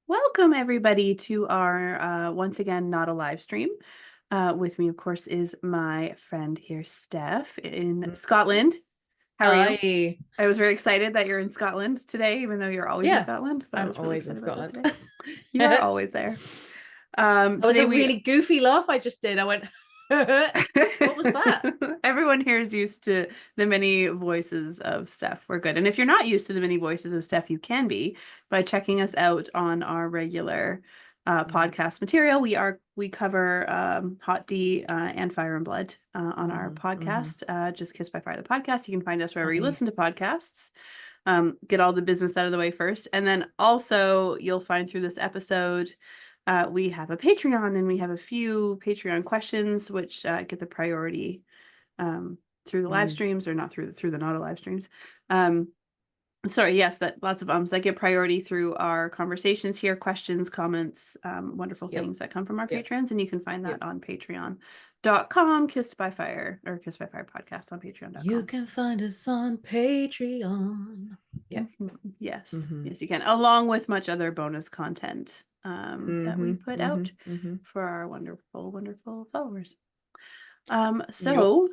Welcome everybody to our once again not a live stream. With me, of course, is my friend here, Stef, in Mm. Scotland. How are you? Hi. I was very excited that you're in Scotland today, even though you're always in Yeah, Scotland. So I I'm was really always in excited about that Scotland. today. You are That always there. was Today a we really goofy laugh I just did. I went, what was that? everyone here is used to the many voices of Stef. We're good. And if you're not used to the many voices of Stef, you can be by checking us out on our regular podcast material. We cover HOTD and Fire and Blood on our Mm-hmm. podcast. Just Kiss by Fire, the podcast. You can find us wherever you Hi. listen to podcasts. Get all the business out of the way first, and then also you'll find through this episode. We have a Patreon and we have a few Patreon questions, which get the priority through the live Mm. streams, or not through the not live streams. Um, sorry, yes, that lots of that get priority through our conversations here, questions, comments, wonderful Yep. things that come from our Yep. patrons, and you can find that Yep. on patreon.com, Kissed by Fire, or Kissed by Fire podcast on You patreon.com. can find us on Patreon. Yeah. Yes, Mm-hmm. yes, you can, along with much other bonus content that we Mm-hmm. put Mm-hmm. out Mm-hmm. for our wonderful, wonderful followers. Yep. So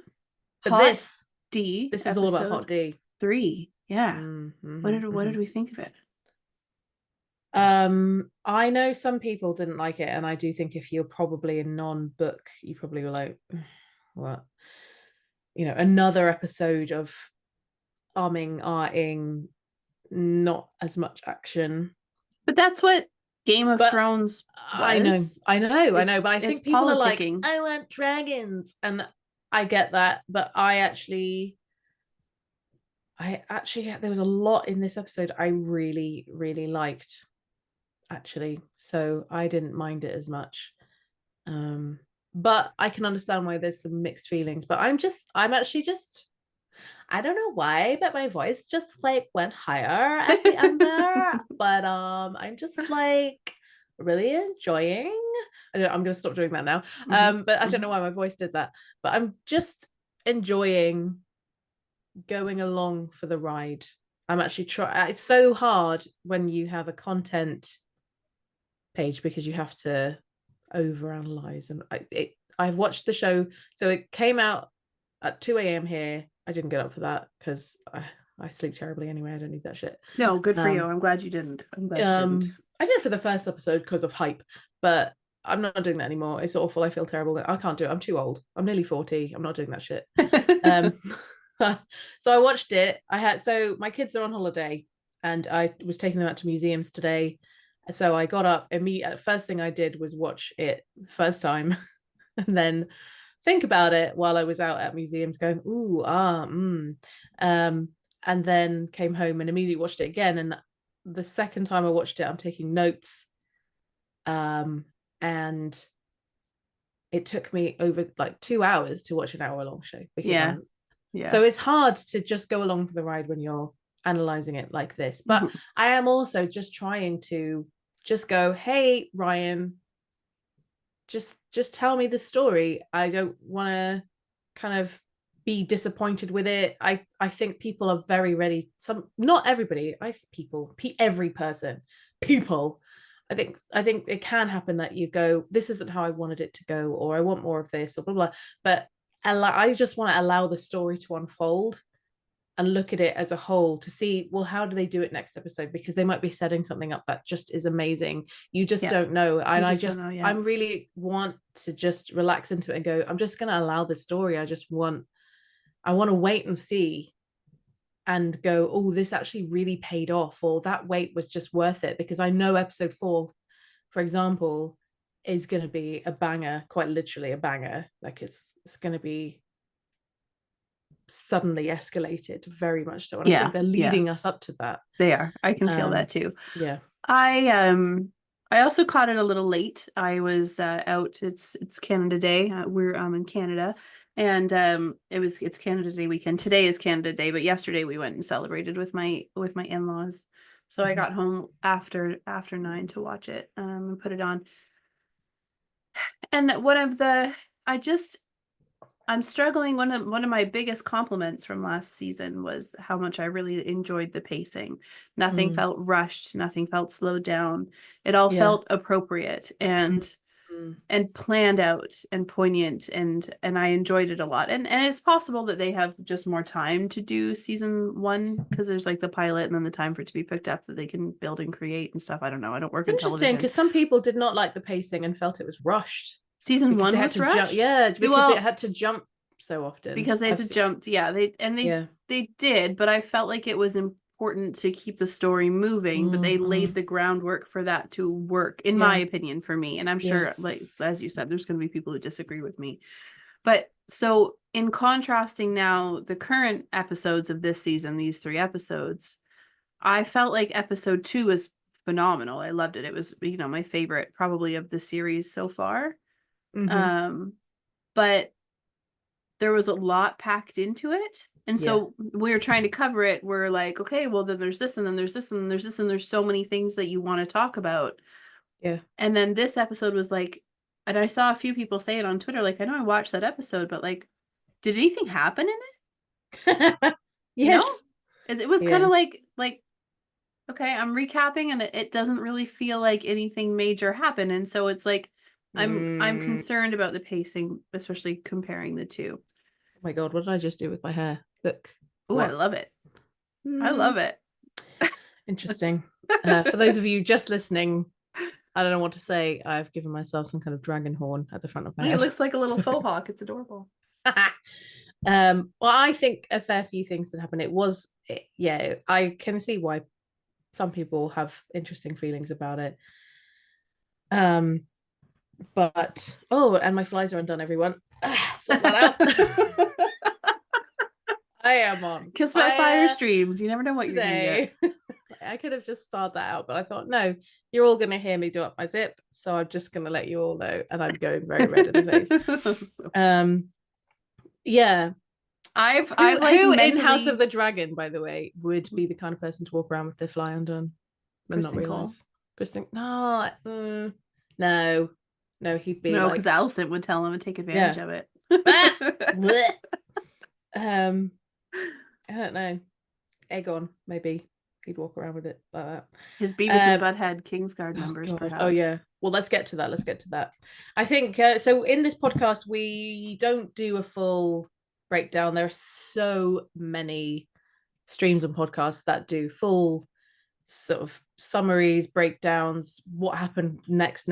But Hot this D this is all about Hot episode D. 3. Yeah. Mm-hmm. What Mm-hmm. did we think of it? I know some people didn't like it, and I do think if you're probably a non-book, you probably were like, what? Another episode of ahing, not as much action. But that's what Game of But Thrones I know, was. I know, I It's know. But I it's think people are like, politicking. I want dragons, and I get that. But I actually, there was a lot in this episode I really, really liked, actually. So I didn't mind it as much. Um, but I can understand why there's some mixed feelings. But I'm actually just, I don't know why, but my voice just like went higher at the end there. But I'm just like really enjoying. I'm gonna stop doing that now. Mhm, But I don't know mhm. why my voice did that. But I'm just enjoying going along for the ride. I'm actually trying. It's so hard when you have a content page because you have to overanalyze. And I've watched the show, so it came out at 2 a.m. here. I didn't get up for that because I sleep terribly anyway. I don't need that shit. No, good for you. Um, I'm glad you didn't. I'm glad you didn't. I did it for the first episode because of hype, but I'm not doing that anymore. It's awful. I feel terrible. I can't do it. I'm too old. I'm nearly 40. I'm not doing that shit. Um, so I watched it. So my kids are on holiday, and I was taking them out to museums today. So I got up immediately. First thing I did was watch it first time, and then think about it while I was out at museums, going um, and then came home and immediately watched it again. And the second time I watched it, I'm taking notes, and it took me over like 2 hours to watch an hour-long show because Yeah. I'm Yeah. so it's hard to just go along for the ride when you're analyzing it like this. But Mhm. I am also just trying to just go, hey, Ryan, just tell me the story. I don't want to kind of be disappointed with it. I think people are very ready. Not everybody. Every person, people. I think it can happen that you go, this isn't how I wanted it to go, or I want more of this, or blah blah. But I just want to allow the story to unfold and look at it as a whole to see, well, how do they do it next episode? Because they might be setting something up that just is amazing. You just Yeah. don't know. You And just don't know I yet. really want to just relax into it and go, I'm just going to allow the story. I want to wait and see and go, oh, this actually really paid off, or that wait was just worth it. Because I know episode 4, for example, is going to be a banger, quite literally a banger. Like it's going to be suddenly escalated very much so, and I Yeah. think they're Yeah. leading us up to that. They are. I can feel that um too. yeah. I also caught it a little late. I was out. It's Canada Day. We're in Canada, and it's Canada Day weekend. Today is Canada Day, but yesterday we went and celebrated with my in-laws. So I Mm-hmm. got home after 9 to watch it and put it on. And one of the I just I'm struggling. One of my biggest compliments from last season was how much I really enjoyed the pacing. Nothing felt rushed, nothing felt slowed down. It all felt appropriate and planned out and poignant, and I enjoyed it a lot. And it's possible that they have just more time to do season 1 because there's like the pilot and then the time for it to be picked up that they can build and create and stuff. I don't know. I don't work in Interesting television. because some people did not like the pacing and felt it was rushed. Season 1 was rushed. Because it had to jump so often. Because they had to jump. Yeah, they did, but I felt like it was important to keep the story moving, but they laid the groundwork for that to work, in my opinion, for me. And I'm sure, like as you said, there's going to be people who disagree with me. But so in contrasting now the current episodes of this season, these 3 episodes, I felt like episode 2 was phenomenal. I loved it. It was, my favorite probably of the series so far. But there was a lot packed into it. And so we were trying to cover it. We're like, okay, well then there's this and then there's this and then there's this and there's so many things that you want to talk about. Yeah. And then this episode was like, and I saw a few people say it on Twitter, like, I know I watched that episode, but like, did anything happen in it? Yes. It was kind of like, okay, I'm recapping and it doesn't really feel like anything major happened. And so it's like, I'm concerned about the pacing, especially comparing the two. Oh my God, what did I just do with my hair? Look. Oh, I love it. I love it. Interesting. For those of you just listening, I don't know what to say. I've given myself some kind of dragon horn at the front of my head. It looks like a little faux hawk. It's adorable. Well, I think a fair few things that happened. I can see why some people have interesting feelings about it. But and my flies are undone, everyone. Sort that out. I am on Kiss by Fire streams. You never know what you're gonna get. I could have just started that out, but I thought, no, you're all gonna hear me do up my zip, so I'm just gonna let you all know, and I'm going very red in the face. Yeah. Who in House of the Dragon, by the way, would be the kind of person to walk around with their fly undone and not realize? Kristen, no, he'd be because Alicent would tell him and take advantage of it. I don't know. Aegon, maybe he'd walk around with it like that. His Beavis and Butthead Kingsguard members, perhaps. Oh yeah. Well, let's get to that. I think so. In this podcast, we don't do a full breakdown. There are so many streams and podcasts that do full sort of summaries, breakdowns, what happened next.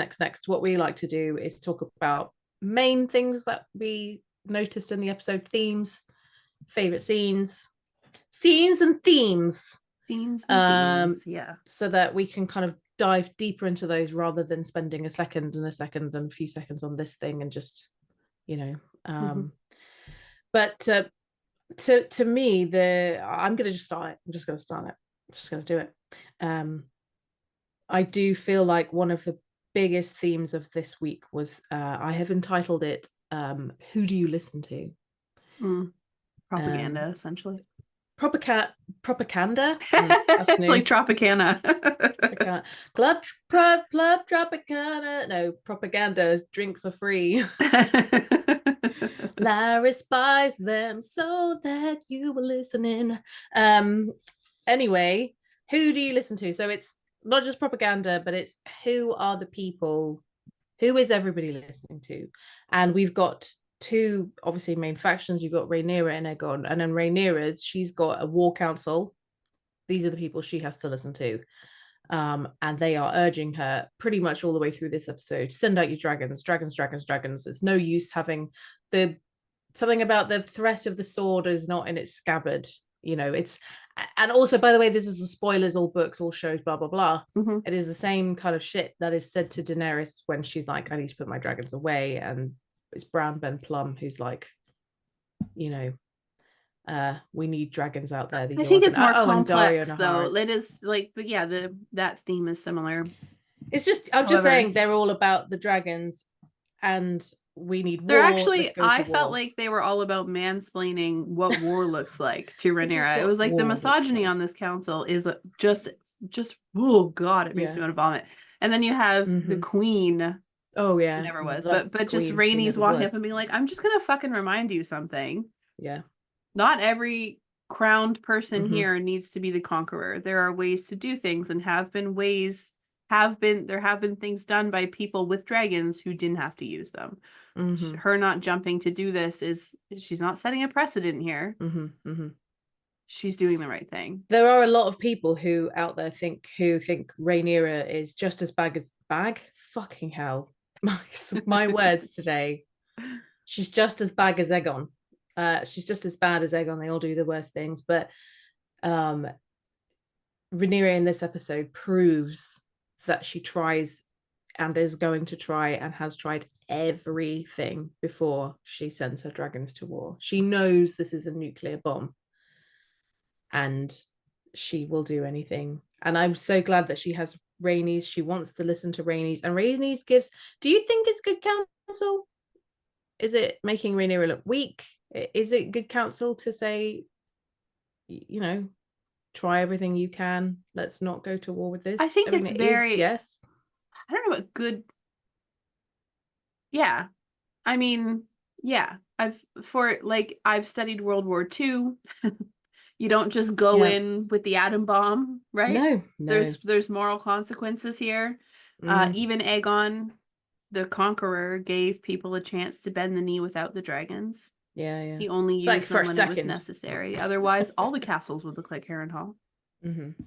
What we like to do is talk about main things that we noticed in the episode, themes, favorite scenes and themes, so that we can kind of dive deeper into those rather than spending a second and a few seconds on this thing and just but to me, I'm going to just start it. I'm just going to do it. I do feel like one of the biggest themes of this week was I have entitled it who do you listen to? Propaganda, essentially. Propaganda. It's like Tropicana. Club Tropicana. No, propaganda. Drinks are free. Laris buys them so that you were listening. Anyway, who do you listen to? So it's not just propaganda, but it's who are the people? Who is everybody listening to? And we've got 2 obviously main factions. You've got Rhaenyra and Aegon, and then Rhaenyra's, she's got a war council. These are the people she has to listen to, and they are urging her pretty much all the way through this episode, send out your dragons. It's no use having something about the threat of the sword is not in its scabbard. It's, and also, by the way, this is the spoilers, all books, all shows, blah blah blah. It is the same kind of shit that is said to Daenerys when she's like, I need to put my dragons away, and it's Brown Ben Plum who's like, we need dragons out there. I think it's more complex, though. It is like, that theme is similar. It's just, I'm just saying they're all about the dragons, and we need war. They're actually, I felt like they were all about mansplaining what war looks like to Rhaenyra. It was like the misogyny on this council is just oh god, it makes me want to vomit. And then you have the queen Oh yeah, never was. that But just queen, she Rhaenys never walking up was. and being like, I'm just gonna fucking remind you something. Yeah. Not every crowned person Mm-hmm. here needs to be the conqueror. There are ways to do things, and there have been things done by people with dragons who didn't have to use them. Mm-hmm. Her not jumping to do this is she's not setting a precedent here. Mm-hmm. Mm-hmm. She's doing the right thing. There are a lot of people who out there think Rhaenyra is just as bag. Fucking hell, my words today. She's just as bad as Aegon. She's just as bad as Aegon. They all do the worst things, but Rhaenyra in this episode proves that she tries and is going to try and has tried everything before she sends her dragons to war. She knows this is a nuclear bomb, and she will do anything. And I'm so glad that she has Rhaenys. She wants to listen to Rhaenys, and Rhaenys gives. Do you think it's good counsel? Is it making Rhaenyra look weak? Is it good counsel to say, try everything you can? Let's not go to war with this. I think mean, it's it is, yes. I don't know what good. Yeah. I mean, yeah. I've studied World War II. You don't just go Yeah. in with the atom bomb, right? No. There's moral consequences here. Even Aegon, the Conqueror, gave people a chance to bend the knee without the dragons. Yeah. He only Like used for them a when it was second. necessary. Otherwise, all the castles would look like Harrenhal.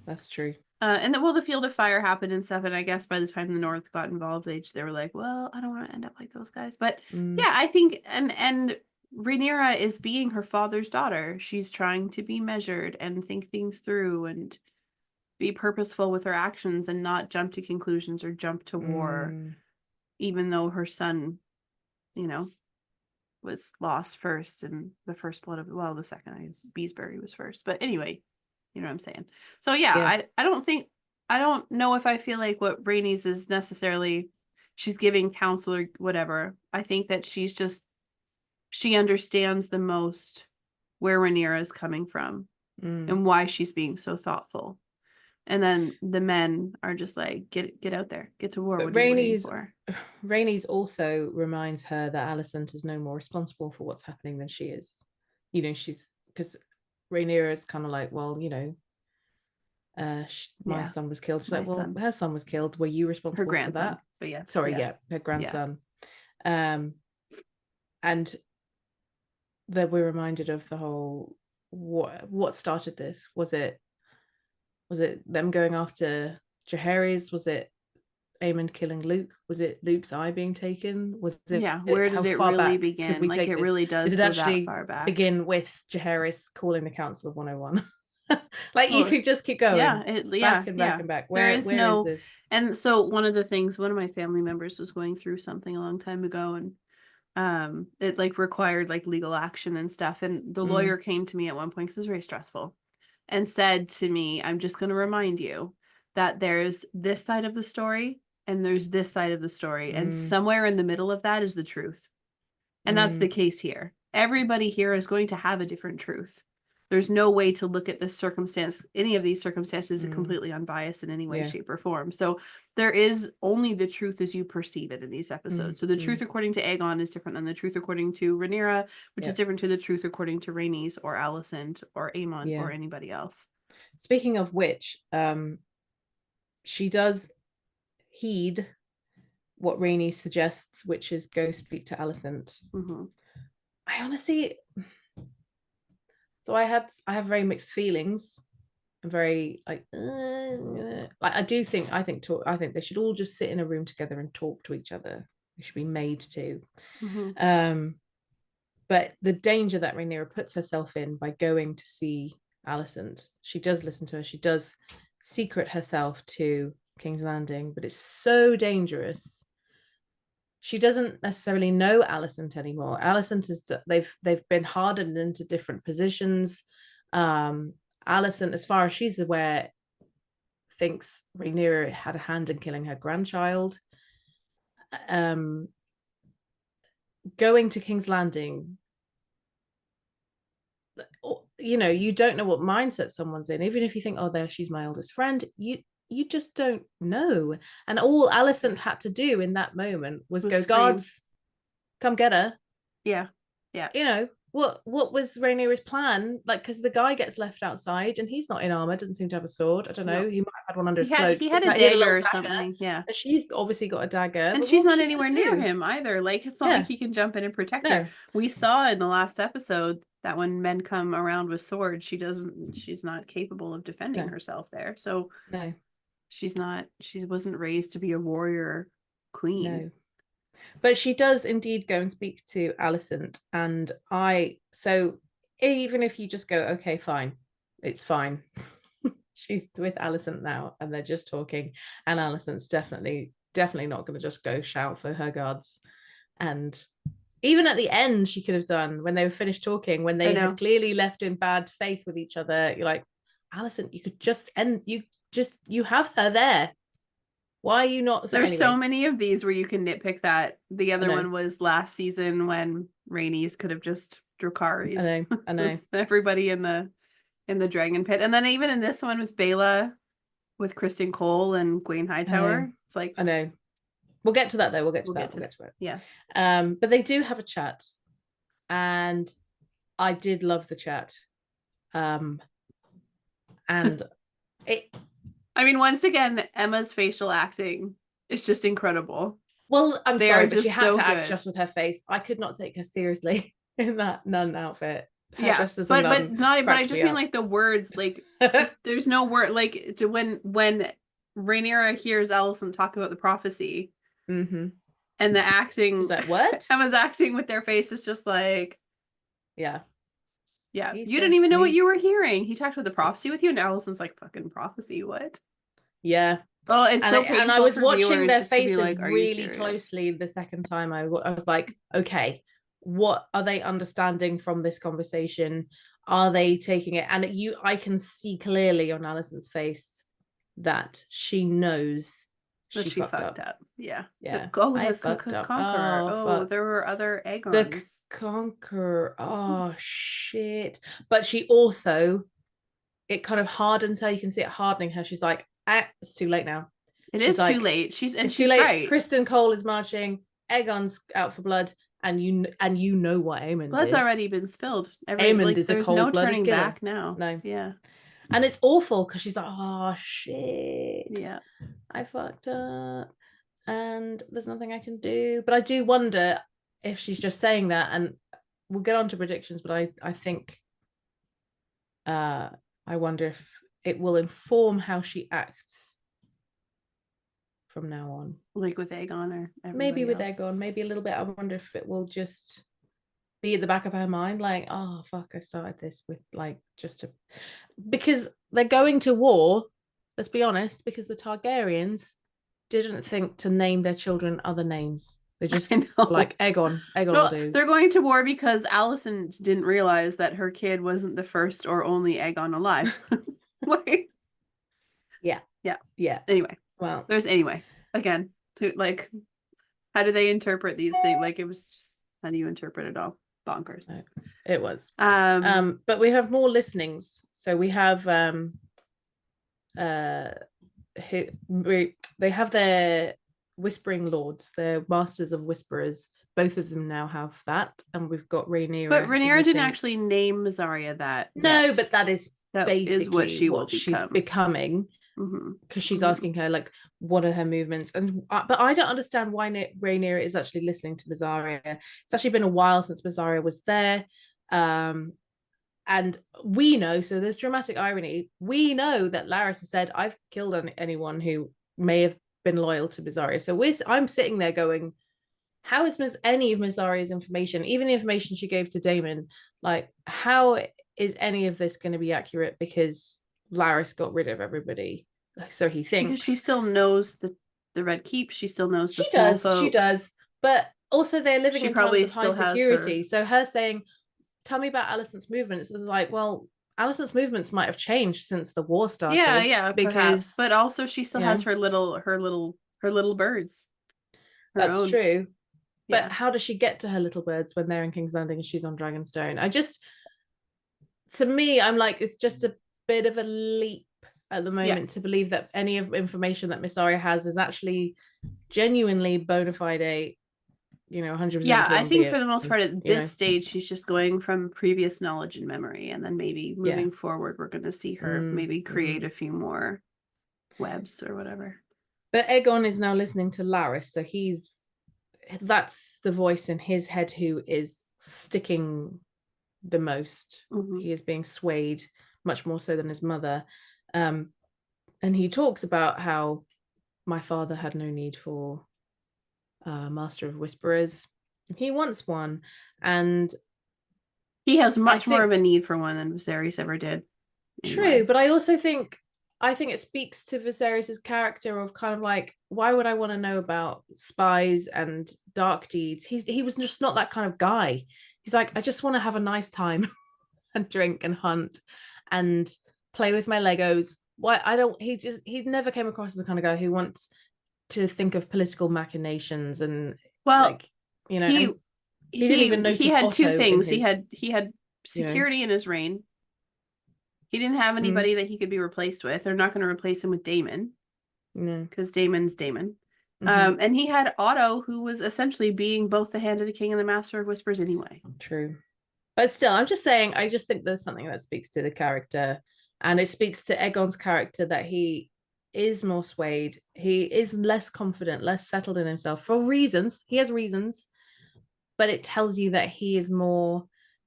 That's true. And the Field of Fire happened and stuff, and I guess by the time the North got involved, they were like, well, I don't want to end up like those guys. But yeah, I think and Rhaenyra is being her father's daughter. She's trying to be measured and think things through and be purposeful with her actions and not jump to conclusions or jump to war, even though her son, was lost first in the first blood of, well, the second, I guess Beesbury was first. But anyway, you know what I'm saying? So yeah. I don't know if I feel like what Rhaenys is necessarily, she's giving counsel or whatever. I think that she understands the most where Rhaenyra is coming from and why she's being so thoughtful. And then the men are just like, get out there, get to war. But what are you waiting for? Rhaenys also reminds her that Alicent is no more responsible for what's happening than she is. She's, because Rhaenyra is kind of like, well, my son was killed. She's like, well, her son was killed. Were you responsible for that? But yeah, sorry, her grandson. And that we're reminded of the whole what started this. Was it them going after Jaehaerys? Was it Aemond killing Luke? Was it Luke's eye being taken? Was it, where did it really begin? Could we take it this? really does Did it go actually that far back? Begin with Jaehaerys calling the Council of 101? You could just keep going. Back and back. Where is this? And so one of my family members was going through something a long time ago, and it required legal action and stuff, and the lawyer came to me at one point because it was very stressful and said to me, I'm just going to remind you that there's this side of the story and there's this side of the story, and somewhere in the middle of that is the truth. And that's the case here. Everybody here is going to have a different truth. There's no way to look at this circumstance, any of these circumstances, completely unbiased in any way, shape, or form. So there is only the truth as you perceive it in these episodes. So the truth according to Aegon is different than the truth according to Rhaenyra, which is different to the truth according to Rhaenys or Alicent or Aemon or anybody else. Speaking of which, she does heed what Rhaenys suggests, which is go speak to Alicent. I honestly, so I have very mixed feelings. I'm very I think they should all just sit in a room together and talk to each other. They should be made to. But the danger that Rhaenyra puts herself in by going to see Alicent, she does listen to her. She does secret herself to King's Landing, but it's so dangerous. She doesn't necessarily know Alicent anymore. Alicent is they've been hardened into different positions. Alicent, as far as she's aware, thinks Rhaenyra had a hand in killing her grandchild. Going to King's Landing, you don't know what mindset someone's in. Even if you think, oh, there, she's my oldest friend, you just don't know. And all Alicent had to do in that moment was go, scream. guards, come get her. Yeah. You know, what was Rhaenyra's plan? Like, because the guy gets left outside and he's not in armor, doesn't seem to have a sword. I don't know. No. He might have had one under his clothes. He had a He dagger or little something. Yeah. And she's obviously got a dagger. And but she's what not was she anywhere gonna near do? him either. Like, it's not like he can jump in and protect her. We saw in the last episode that when men come around with swords, she's not capable of defending herself there. So no, she wasn't raised to be a warrior queen. No. But she does indeed go and speak to Alicent. And so even if you just go, okay, fine, it's fine. She's with Alicent now and they're just talking. And Alicent's definitely not going to just go shout for her guards. And even at the end, she could have done when they were finished talking, when they had clearly left in bad faith with each other. You're like, Alicent, you could just end, you have her there. Why are you not? There's so many of these where you can nitpick that. The other one was last season when Rhaenys could have just Dracarys. I know. Everybody in the dragon pit. And then even in this one with Baela, with Kristen Cole and Gwayne Hightower. It's like, I know. We'll get to that though. We'll get to it. Yes. But they do have a chat. And I did love the chat. And I mean, once again, Emma's facial acting is just incredible. Well, I'm sorry, but she had to act just with her face. I could not take her seriously in that nun outfit. But I just mean like the words, like just there's no word like to when Rhaenyra hears Alicent talk about the prophecy, and the acting. Is that what Emma's acting with their face is just like, yeah. You didn't even know what you were hearing. He talked about the prophecy with you, and Alicent's like, fucking prophecy, what? Yeah. Oh, it's so painful. And I was watching their faces like, really closely the second time. I was like, okay, what are they understanding from this conversation? Are they taking it? And I can see clearly on Alicent's face that she knows that she fucked up. Yeah. Yeah. The Conqueror. Oh, there were other Aegons. The Conqueror. Oh, shit. But she also, it kind of hardens her. You can see it hardening her. She's like, it's too late now. She's too late. She's too late. Right. Kristen Cole is marching. Aegon's out for blood. And you know what Aemond Blood's is. already been spilled. Aemond is a cold-blooded no turning killer. back now. No. Yeah. And it's awful because she's like, oh, shit. Yeah. I fucked up. And there's nothing I can do. But I do wonder if she's just saying that. And we'll get on to predictions, but I think I wonder if it will inform how she acts from now on. Like with Aegon or maybe with else. Aegon, maybe a little bit. I wonder if it will just be at the back of her mind, like, oh fuck, I started this with like because they're going to war, let's be honest, because the Targaryens didn't think to name their children other names. They just like Aegon will do. They're going to war because Alicent didn't realize that her kid wasn't the first or only Aegon alive. Like, yeah. Anyway, well, there's again, like, how do they interpret these things? Like, it was just, how do you interpret it all? Bonkers. It was. But we have more listenings. So we have they have their whispering lords, their masters of whisperers. Both of them now have that, and we've got Rhaenyra. But Rhaenyra didn't actually name Mysaria that. No, but that is basically what she's becoming. Because she's asking her like, what are her movements? And but I don't understand why Rhaenyra is actually listening to Mysaria. It's actually been a while since Mysaria was there, and we know, so there's dramatic irony, we know that Larys has said, I've killed anyone who may have been loyal to Mysaria. So I'm sitting there going, how is any of Mysaria's information, even the information she gave to Daemon, like, how is any of this going to be accurate? Because Larys got rid of everybody, so he thinks. Because she still knows the Red Keep. She still knows the small folk. She does. But also they're living in times of high security. So her saying, tell me about Alicent's movements, is like, well, Alicent's movements might have changed since the war started. Yeah, because but also she still has her little birds. That's true. But how does she get to her little birds when they're in King's Landing and she's on Dragonstone? To me, I'm like, it's just a bit of a leap. at the moment to believe that any of information that Miss Arya has is actually genuinely bona fide, 100%. Yeah, I think for it, the most part at this stage, she's just going from previous knowledge and memory, and then maybe moving forward, we're going to see her maybe create a few more webs or whatever. But Aegon is now listening to Larys, so that's the voice in his head who is sticking the most. He is being swayed much more so than his mother. And he talks about how my father had no need for Master of Whisperers. He wants one, and he has much more of a need for one than Viserys ever did. True, but I also think it speaks to Viserys's character of kind of like, why would I want to know about spies and dark deeds? He was just not that kind of guy. He's like, I just want to have a nice time and drink and hunt and play with my Legos. He never came across as the kind of guy who wants to think of political machinations and he didn't even notice he had Otto two things. He had security in his reign. He didn't have anybody that he could be replaced with. They're not going to replace him with Daemon. No. Because Daemon's Daemon. And he had Otto, who was essentially being both the Hand of the King and the Master of Whispers anyway. True. But still, I'm just saying, I just think there's something that speaks to the character. And it speaks to Aegon's character that he is more swayed. He is less confident, less settled in himself for reasons. He has reasons. But it tells you that he is more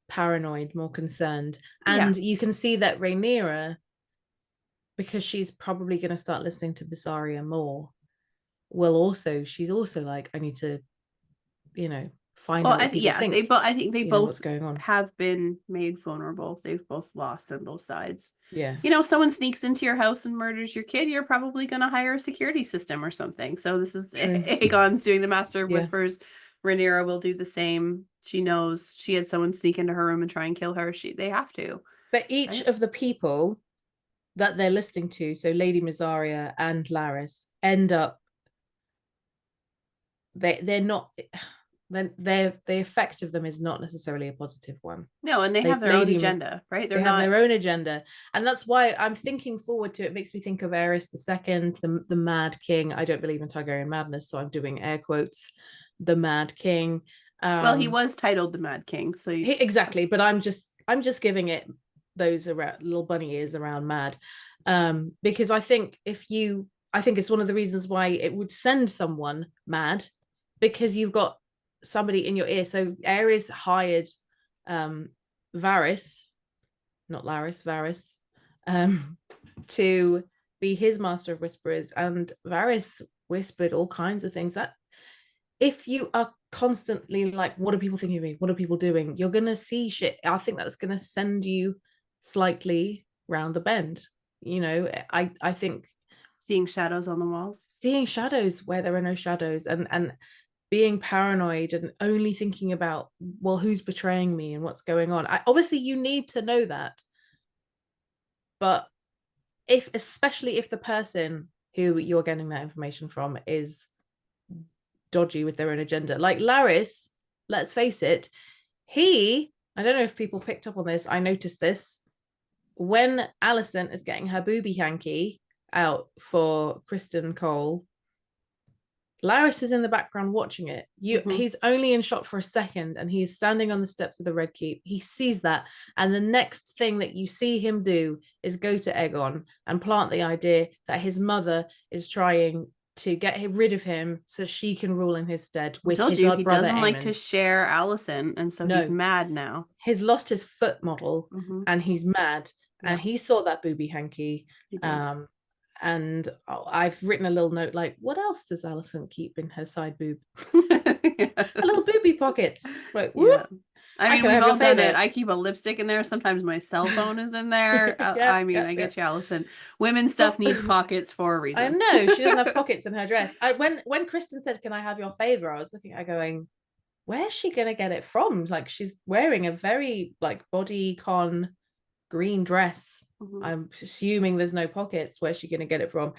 paranoid, more concerned. And you can see that Rhaenyra, because she's probably going to start listening to Miss Arya more, she's also like, I need to, find out what people think. I think they both what's going on. Have been made vulnerable. They've both lost on both sides. Yeah. Someone sneaks into your house and murders your kid, you're probably going to hire a security system or something. So this is Aegon's doing the Master of Whispers. Rhaenyra will do the same. She knows she had someone sneak into her room and try and kill her. They have to. But each of the people that they're listening to, so Lady Mysaria and Larys, end up they're not the effect of them is not necessarily a positive one. No, and they have their own agenda, right? They have their own agenda. And that's why I'm thinking forward to it. Makes me think of Aerys II, the Mad King. I don't believe in Targaryen madness, so I'm doing air quotes. The Mad King. Well, he was titled the Mad King, so exactly. But I'm just giving it those little bunny ears around mad, because I think it's one of the reasons why it would send someone mad, because you've got somebody in your ear. So Aerys hired Varys, not Larys, Varys, to be his Master of Whisperers, and Varys whispered all kinds of things that, if you are constantly like, what are people thinking of me? What are people doing? You're going to see shit. I think that's going to send you slightly round the bend. I think seeing shadows on the walls, seeing shadows where there are no shadows, and being paranoid and only thinking about, well, who's betraying me and what's going on. Obviously you need to know that. But especially if the person who you're getting that information from is dodgy with their own agenda, like Larys, let's face it, I don't know if people picked up on this, I noticed this, when Alicent is getting her booby hanky out for Kristen Cole, Larys is in the background watching it. He's only in shot for a second, and he's standing on the steps of the Red Keep. He sees that, and the next thing that you see him do is go to Aegon and plant the idea that his mother is trying to get rid of him so she can rule in his stead with his brother. He doesn't like to share Alicent, and so he's mad now. He's lost his foot model, and he's mad, and he saw that booby hanky. And I've written a little note like, what else does Alicent keep in her side boob? A little booby pockets. Like, whoop. Yeah. I mean, we've all done it. I keep a lipstick in there. Sometimes my cell phone is in there. I get you, Alicent. Women's stuff needs pockets for a reason. I know. She doesn't have pockets in her dress. When Kristen said, can I have your favor? I was looking at her going, where's she going to get it from? Like, she's wearing a very like bodycon green dress. I'm assuming there's no pockets. Where's she going to get it from?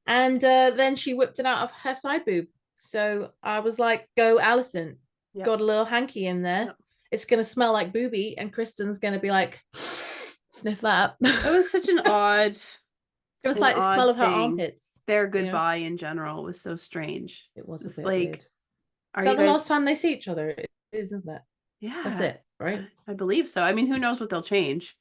And then she whipped it out of her side boob. So I was like, go Alicent. Got a little hanky in there. It's going to smell like booby, and Kristen's going to be like, sniff that. It was such an odd It was an like the smell odd of her thing. armpits. Their goodbye in general was so strange. It was a It's bit like, weird. are Is that you the guys? last time they see each other? It is, isn't it? That's Yeah, it, right? I believe so. I mean, who knows what they'll change?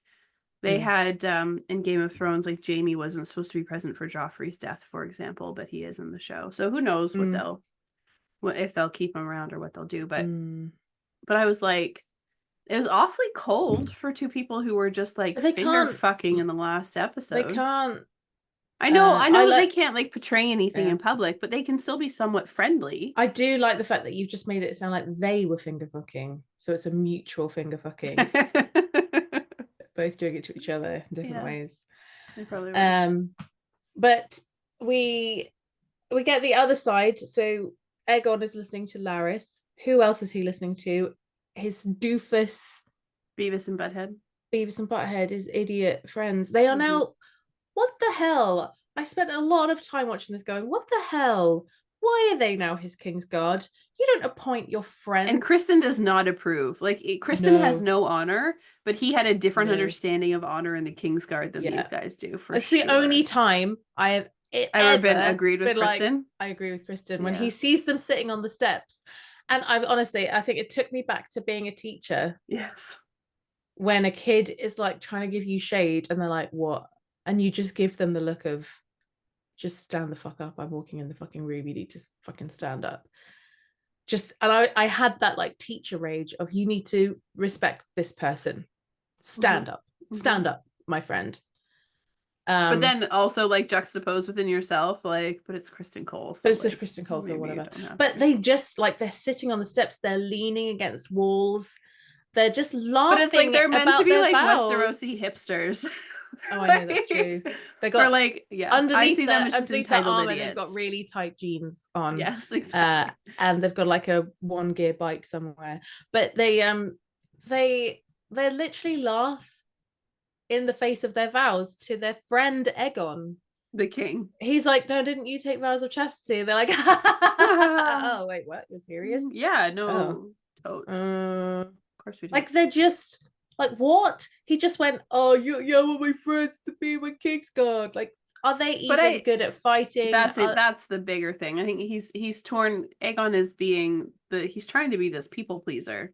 They Mm. had in Game of Thrones, like Jaime wasn't supposed to be present for Joffrey's death, for example, but he is in the show. So who knows what they'll, if they'll keep him around or what they'll do. But I was like, it was awfully cold for two people who were just like They finger can't. fucking in the last They episode. can't. I know I they can't like portray anything Yeah. in public, but they can still be somewhat friendly. I do like the fact that you've just made it sound like they were finger fucking, so it's a mutual finger fucking, both doing it to each other in different ways. They probably were. But we get the other side. So Aegon is listening to Larys. Who else is he listening to? His doofus Beavis and Butthead. Beavis and Butthead, his idiot friends. They are now. What the hell? I spent a lot of time watching this going, what the hell? Why are they now his Kingsguard? You don't appoint your friends. And Kristen does not approve. Like, Kristen has no honor, but he had a different understanding of honor in the Kingsguard than these guys do, for It's sure. the only time I have ever been agreed with Kristen. Like, I agree with Kristen. When he sees them sitting on the steps. And I think it took me back to being a teacher. Yes. When a kid is like trying to give you shade and they're like, what? And you just give them the look of, just stand the fuck up. I'm walking in the fucking room. You need to fucking stand up. And I had that like teacher rage of, you need to respect this person. Stand up. Stand up, my friend. But then also like juxtaposed within yourself, like, but it's Kristen Cole. So but it's like, just Kristen Cole, so whatever. But they just like, they're sitting on the steps. They're leaning against walls. They're just laughing. But it's like they're meant to be like vows. Westerosi hipsters. Oh, I know, that's true. They got like, underneath their armor, idiots. They've got really tight jeans on. Yes, exactly. And they've got like a 1-gear bike somewhere. But they literally laugh in the face of their vows to their friend Aegon, the king. He's like, no, didn't you take vows of chastity? They're like, oh wait, what? You're serious? Yeah, no. Of course we do. Like, they're just like, what? He just went, oh, you want my friends to be my Kingsguard. Like, are they even good at fighting? That's it. That's the bigger thing. I think he's torn. Aegon is being he's trying to be this people pleaser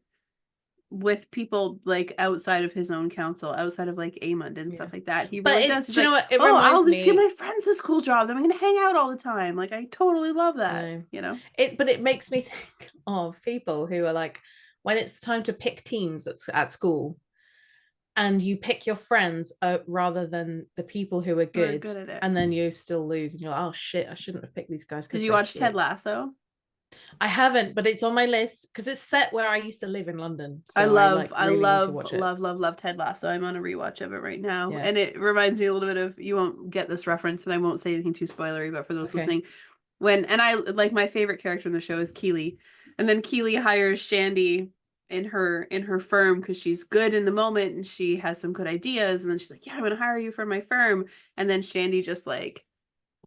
with people like outside of his own council, outside of like Aemond and stuff like that. He really does. Do you know what? It reminds I'll me. just give my friends this cool job. I'm going to hang out all the time. Like, I totally love that. You know. But it makes me think of people who are like, when it's time to pick teams at school, and you pick your friends rather than the people who are good at it, and then you still lose, and you're like, oh shit, I shouldn't have picked these guys. Did you watch Ted Lasso? I haven't, but it's on my list because it's set where I used to live in London. So I love Ted Lasso. I'm on a rewatch of it right now, and it reminds me a little bit of, you won't get this reference, and I won't say anything too spoilery, but for those listening, I like, my favorite character in the show is Keeley, and then Keeley hires Shandy in her firm because she's good in the moment and she has some good ideas, and then she's like, yeah, I'm gonna hire you for my firm, and then Shandy just like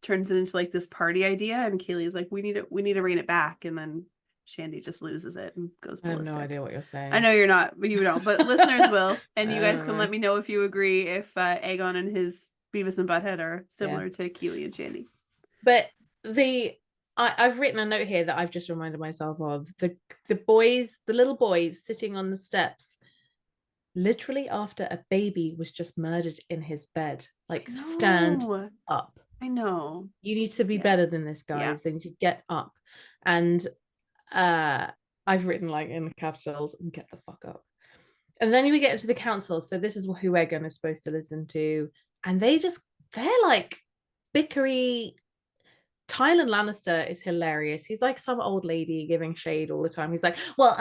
turns it into like this party idea, and Keely's like, we need to rein it back, and then Shandy just loses it and goes ballistic. I have no idea what you're saying. I know you're not, but you know, but listeners will, and you guys can let me know if you agree, if Aegon and his Beavis and Butthead are similar to Keely and Shandy. But I've written a note here that I've just reminded myself of the little boys sitting on the steps, literally after a baby was just murdered in his bed. Like, stand up. I know. You need to be better than this, guys. They need to get up. And I've written like in capitals, get the fuck up. And then we get into the council. So this is who Aegon is supposed to listen to. And they're like bickery. Tylan Lannister is hilarious. He's like some old lady giving shade all the time. He's like, well,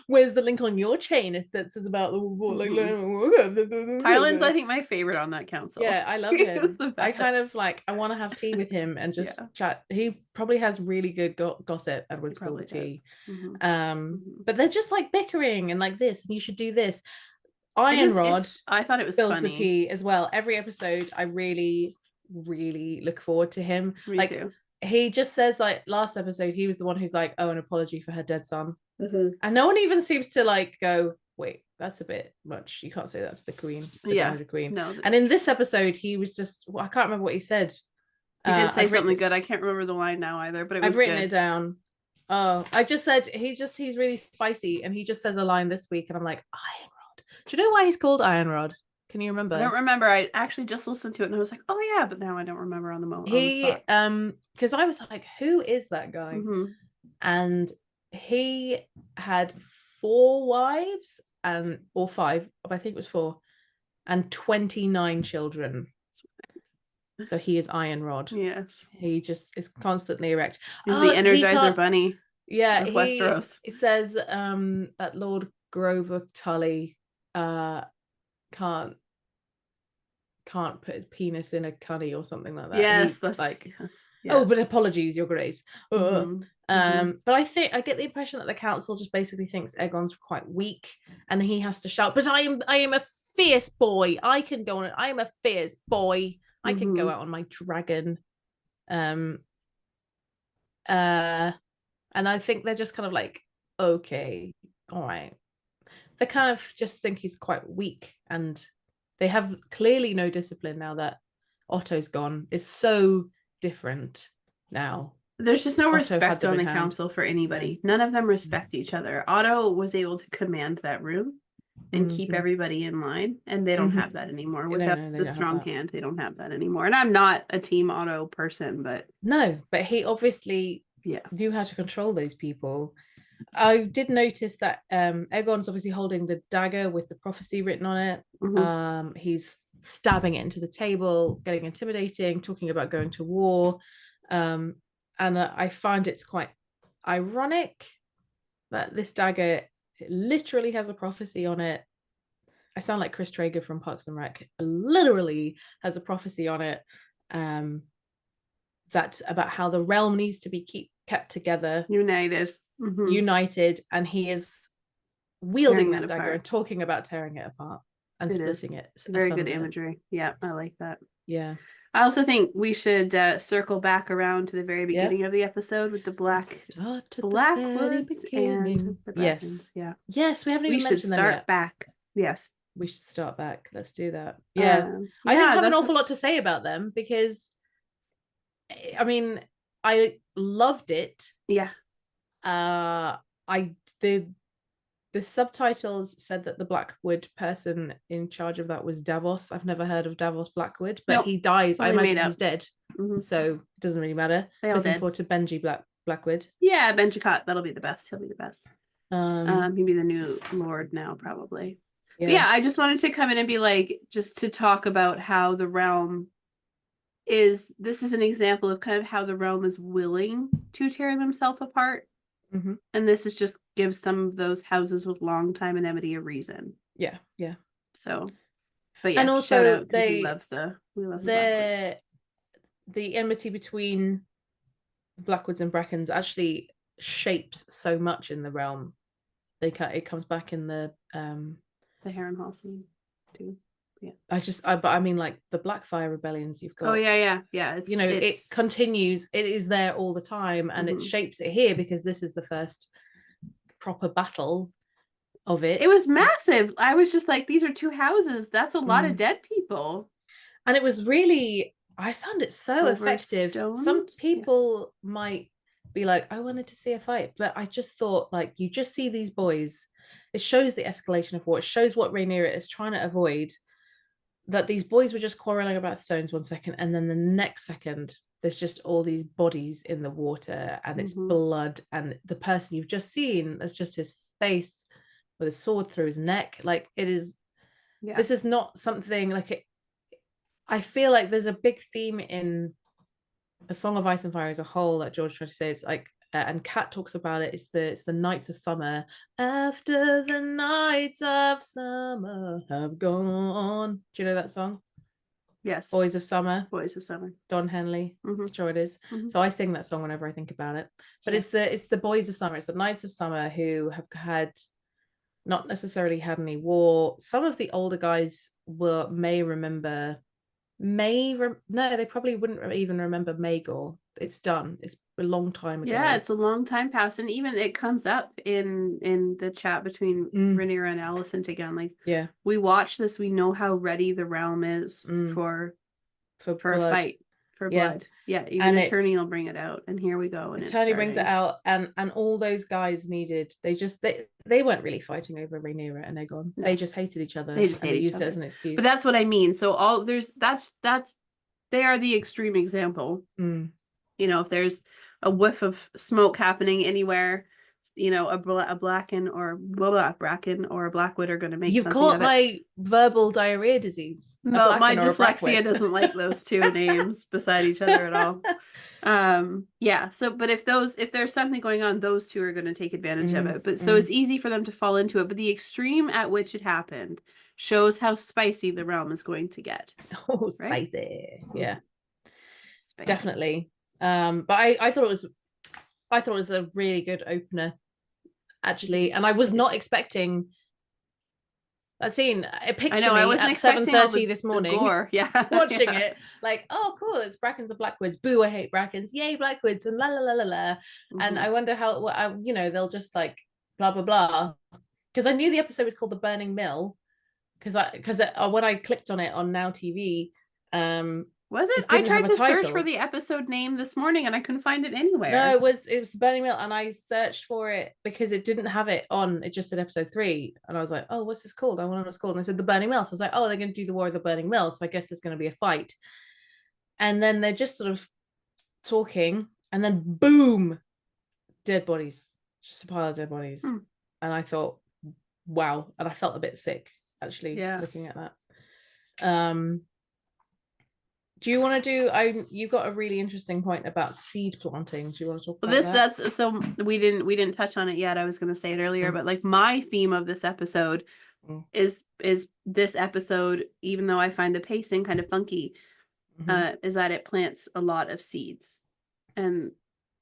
where's the link on your chain if that says about the like Tylan's, I think, my favorite on that council. Yeah, I love him. I kind of like, I want to have tea with him and just chat. He probably has really good gossip and would spill the tea. But they're just like bickering and like this, and you should do this. Iron Rod, I thought it was spills funny. The tea as well. Every episode I really look forward to him. Me too. He just says, like, last episode he was the one who's like, oh, an apology for her dead son, and no one even seems to like go, wait, that's a bit much. You can't say that to the queen, the Yeah. Dowager Queen. No. And in this episode, he was just, well, I can't remember what he said. He did say I've something written, good. I can't remember the line now either, but it was I've written good. it down. Oh, I just said he's really spicy, and he just says a line this week, and I'm like, Iron Rod. Do you know why he's called Iron Rod? Can you remember? I don't remember. I actually just listened to it and I was like, oh yeah, but now I don't remember on the moment. He because I was like, who is that guy? Mm-hmm. And he had 4 wives or 5, but I think it was 4, and 29 children. So he is Iron Rod. Yes. He just is constantly erect. He's the Energizer Bunny. Yeah, of Westeros. It says that Lord Grover Tully can't put his penis in a cuddy or something like that. Yes, that's like, yes. Oh, but apologies, Your Grace. Mm-hmm. But I get the impression that the council just basically thinks Aegon's quite weak, and he has to shout, but I am a fierce boy. I can go on. I am a fierce boy. I can go out on my dragon. And I think they're just kind of like, okay, all right. They kind of just think he's quite weak, and they have clearly no discipline now that Otto's gone. It's so different now. There's just no respect on the council for anybody. None of them respect each other. Otto was able to command that room and keep everybody in line, and they don't have that anymore. Without the strong hand, they don't have that anymore. And I'm not a team Otto person, but he obviously knew how to control those people. I did notice that Aegon's obviously holding the dagger with the prophecy written on it. He's stabbing it into the table, getting intimidating, talking about going to war. And I find it's quite ironic that this dagger literally has a prophecy on it. I sound like Chris Traeger from Parks and Rec. It literally has a prophecy on it that's about how the realm needs to be kept together, united, and he is wielding that dagger and talking about tearing it apart and splitting it. Very good imagery. Yeah, I like that. Yeah. I also think we should circle back around to the very beginning of the episode with the Blackwoods and the Brackens. Yes, we haven't even mentioned that. We should start back. Yes. We should start back. Let's do that. Yeah. I didn't have an awful lot to say about them because, I mean, I loved it. Yeah. The subtitles said that the Blackwood person in charge of that was Davos. I've never heard of Davos Blackwood, but he dies. I imagine he's dead. So it doesn't really matter. Looking forward to Benji Blackwood. Yeah, Benji Cott. That'll be the best. He'll be the best. He'll be the new Lord now, probably. Yeah, I just wanted to come in and be like, just to talk about how the realm this is an example of kind of how the realm is willing to tear themselves apart. And this is just gives some of those houses with long time enmity a reason. Yeah. So, but yeah, and also we love the enmity between Blackwoods and Brackens actually shapes so much in the realm. It comes back in the Harrenhal scene too. Yeah. But I mean, like the Blackfire rebellions you've got. Oh yeah. It continues. It is there all the time, and it shapes it here because this is the first proper battle of it. It was massive. I was just like, these are 2 houses. That's a lot of dead people. And it was really, I found it so effective. Some people might be like, I wanted to see a fight, but I just thought, like, you just see these boys. It shows the escalation of war. It shows what Rhaenyra is trying to avoid. That these boys were just quarreling about stones 1 second, and then the next second there's just all these bodies in the water, and it's blood, and the person you've just seen, that's just his face with a sword through his neck. Like, it is this is not something like it. I feel like there's a big theme in A Song of Ice and Fire as a whole that George tried to say. It's like and Kat talks about it. It's the nights of summer. After the nights of summer have gone. Do you know that song? Yes. Boys of Summer. Don Henley. Sure it is. So I sing that song whenever I think about it. But it's the boys of summer. It's the nights of summer who have had not necessarily had any war. Some of the older guys may remember no, they probably wouldn't even remember Maegor. It's done. It's a long time ago. Yeah, it's a long time past, and even it comes up in the chat between Rhaenyra and Alicent again. Like, yeah, we watch this, we know how ready the realm is for a fight, for blood. Yeah, even and Attorney will bring it out, and here we go. And Attorney brings it out, and all those guys needed. They weren't really fighting over Rhaenyra and Aegon. No. They just hated each other. They just and they used it as an excuse. But that's what I mean. So that's they are the extreme example. You know, if there's a whiff of smoke happening anywhere, you know, a Bracken or a Blackwood are going to make You've something got of it. my verbal diarrhea disease. No, my dyslexia doesn't like those two names beside each other at all. Yeah, so but if there's something going on, those two are going to take advantage of it. But so it's easy for them to fall into it, but the extreme at which it happened shows how spicy the realm is going to get. Oh, spicy. Right? Yeah. Spicy. Definitely. But I thought it was a really good opener, actually, and I was not expecting that scene. Picture me at 7:30 this morning, watching it, like, oh, cool, it's Brackens and Blackwoods. Boo, I hate Brackens. Yay, Blackwoods, and la la la la la. And I wonder how, they'll just like blah blah blah, because I knew the episode was called The Burning Mill, because when I clicked on it on Now TV, was it? I tried to search for the episode name this morning and I couldn't find it anywhere. No, it was The Burning Mill, and I searched for it because it didn't have it on. It just said episode 3, and I was like, oh, what's this called? I wonder what it's called. And they said The Burning Mill. So I was like, oh, they're going to do the War of the Burning Mill, so I guess there's going to be a fight. And then they're just sort of talking, and then boom, dead bodies, just a pile of dead bodies. And I thought, wow, and I felt a bit sick actually looking at that. Do you want to do? You got a really interesting point about seed planting. Do you want to talk about that? That's so we didn't touch on it yet. I was going to say it earlier, but like my theme of this episode is this episode, even though I find the pacing kind of funky, is that it plants a lot of seeds, and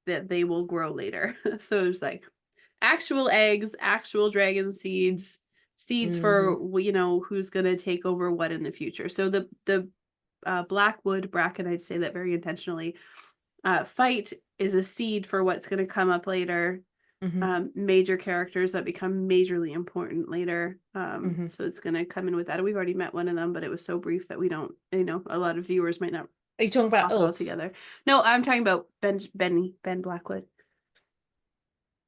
that they will grow later. So it's like actual eggs, actual dragon seeds for who's going to take over what in the future. So the Blackwood Bracken, I'd say that very intentionally, fight is a seed for what's going to come up later. Major characters that become majorly important later. So it's going to come in with that. We've already met one of them, but it was so brief that we don't, a lot of viewers might not. Are you talking about all together? No, I'm talking about Ben Blackwood,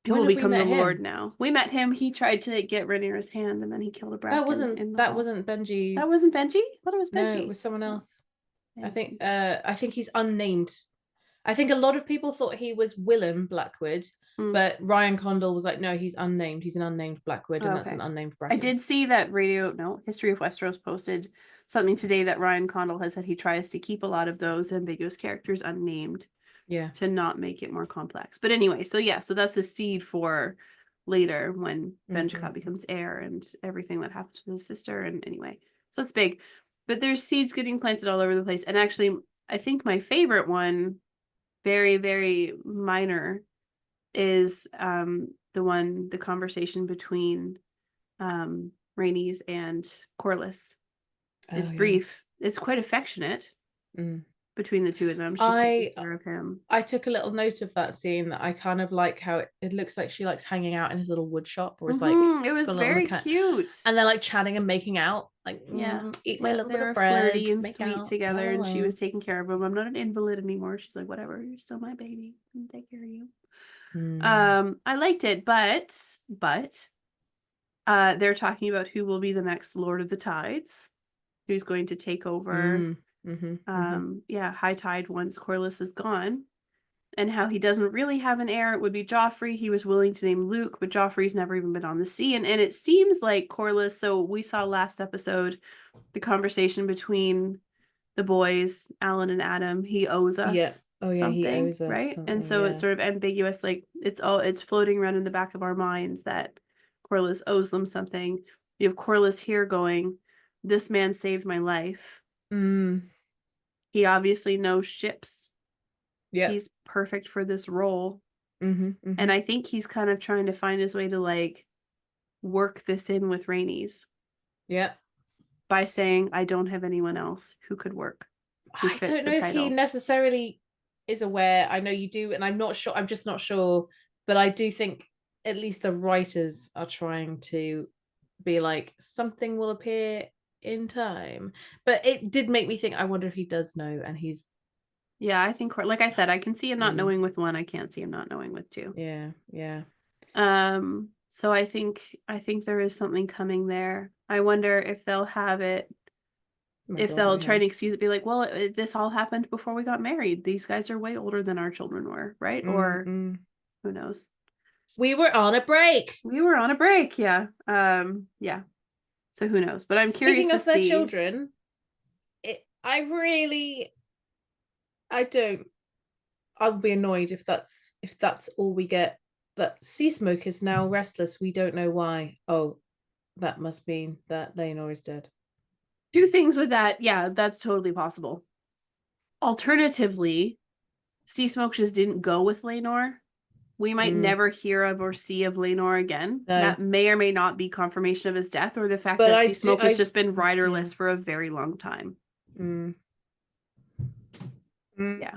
who will become the Lord now. We met him. He tried to get Rhaenyra's hand, and then he killed a Bracken. That wasn't Benji. That wasn't Benji? What was Benji? No, it was someone else. I think he's unnamed. I think a lot of people thought he was Willem Blackwood, but Ryan Condal was like, no, he's unnamed. He's an unnamed Blackwood, and that's an unnamed Bracken. I did see that History of Westeros posted something today that Ryan Condal has said he tries to keep a lot of those ambiguous characters unnamed, to not make it more complex. But anyway, so that's a seed for later when Benjamin becomes heir and everything that happens with his sister. And anyway, so it's big. But there's seeds getting planted all over the place. And actually, I think my favorite one, very, very minor, is the conversation between Rhaenys and Corlys. It's brief. It's quite affectionate between the two of them. She's taking care of him. I took a little note of that scene, that I kind of like how it looks like she likes hanging out in his little wood shop, or it's like it was very cute. And they're like chatting and making out, like eat my little bit of bread, flirty and sweet together, and she was taking care of him. I'm not an invalid anymore. She's like, whatever, you're still my baby. I'll take care of you. I liked it, but they're talking about who will be the next Lord of the Tides, who's going to take over High Tide once Corlys is gone, and how he doesn't really have an heir. It would be Joffrey. He was willing to name Luke, but Joffrey's never even been on the sea, and it seems like Corlys, so we saw last episode the conversation between the boys, Alan and Adam. He owes us something, he owes us, right? And so it's sort of ambiguous, like it's floating around in the back of our minds that Corlys owes them something. You have Corlys here going, this man saved my life. He obviously knows ships. He's perfect for this role. And I think he's kind of trying to find his way to like work this in with Rhaenys. By saying, I don't have anyone else who could work. who I fits don't know the if he title. necessarily is aware. I know you do, and I'm not sure. I'm just not sure. But I do think at least the writers are trying to be like, something will appear in time. But it did make me think, I wonder if he does know, and he's Yeah, I think, like I said, I can see him not Mm. knowing with one. I can't see him not knowing with two. yeah. So I think there is something coming there. I wonder if they'll have it, Oh my if God, they'll no, try yeah. and excuse it, be like, well, this all happened before we got married. These guys are way older than our children were, right? Or who knows? We were on a break. We were on a break, yeah. Yeah. So who knows? But I'm curious Speaking to of their see. children, I don't. I'll be annoyed if that's all we get. That Sea Smoke is now restless. We don't know why. Oh, that must mean that Laenor is dead. Two things with that. Yeah, that's totally possible. Alternatively, Sea Smoke just didn't go with Laenor. We might never hear of or see of Laenor again. No. That may or may not be confirmation of his death, or the fact But that I Sea Smoke has just been yeah. riderless for a very long time. Yeah.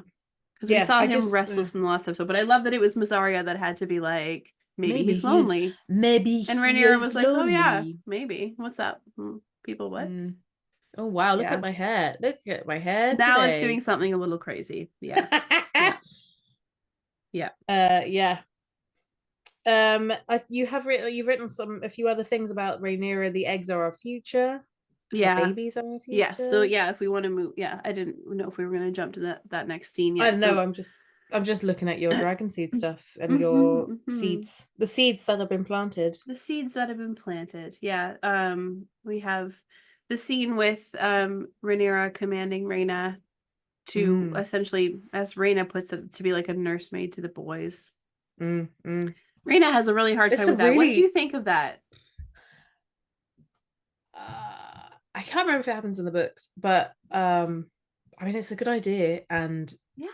Because we saw him restless in the last episode. But I love that it was Mysaria that had to be like, maybe he's lonely. Maybe And he Rhaenyra is was like, oh lonely. yeah, maybe. What's up? People, what? Oh wow, look Yeah. at my hair. Look at my hair Now today. it's doing something a little crazy. Yeah. Yeah. Yeah. You've written a few other things about Rhaenyra. The eggs are our future. Yeah. Her babies are our future. Yeah. So yeah, if we want to move, yeah, I didn't know if we were going to jump to that next scene yet. I don't know. I'm just looking at your dragon seed stuff and your seeds, the seeds that have been planted. The seeds that have been planted. Yeah. We have the scene with Rhaenyra commanding Rhaena to essentially, as Rhaena puts it, to be like a nursemaid to the boys. Rhaena has a really hard time with that. What did you think of that? I can't remember if it happens in the books, but I mean, it's a good idea, and yeah,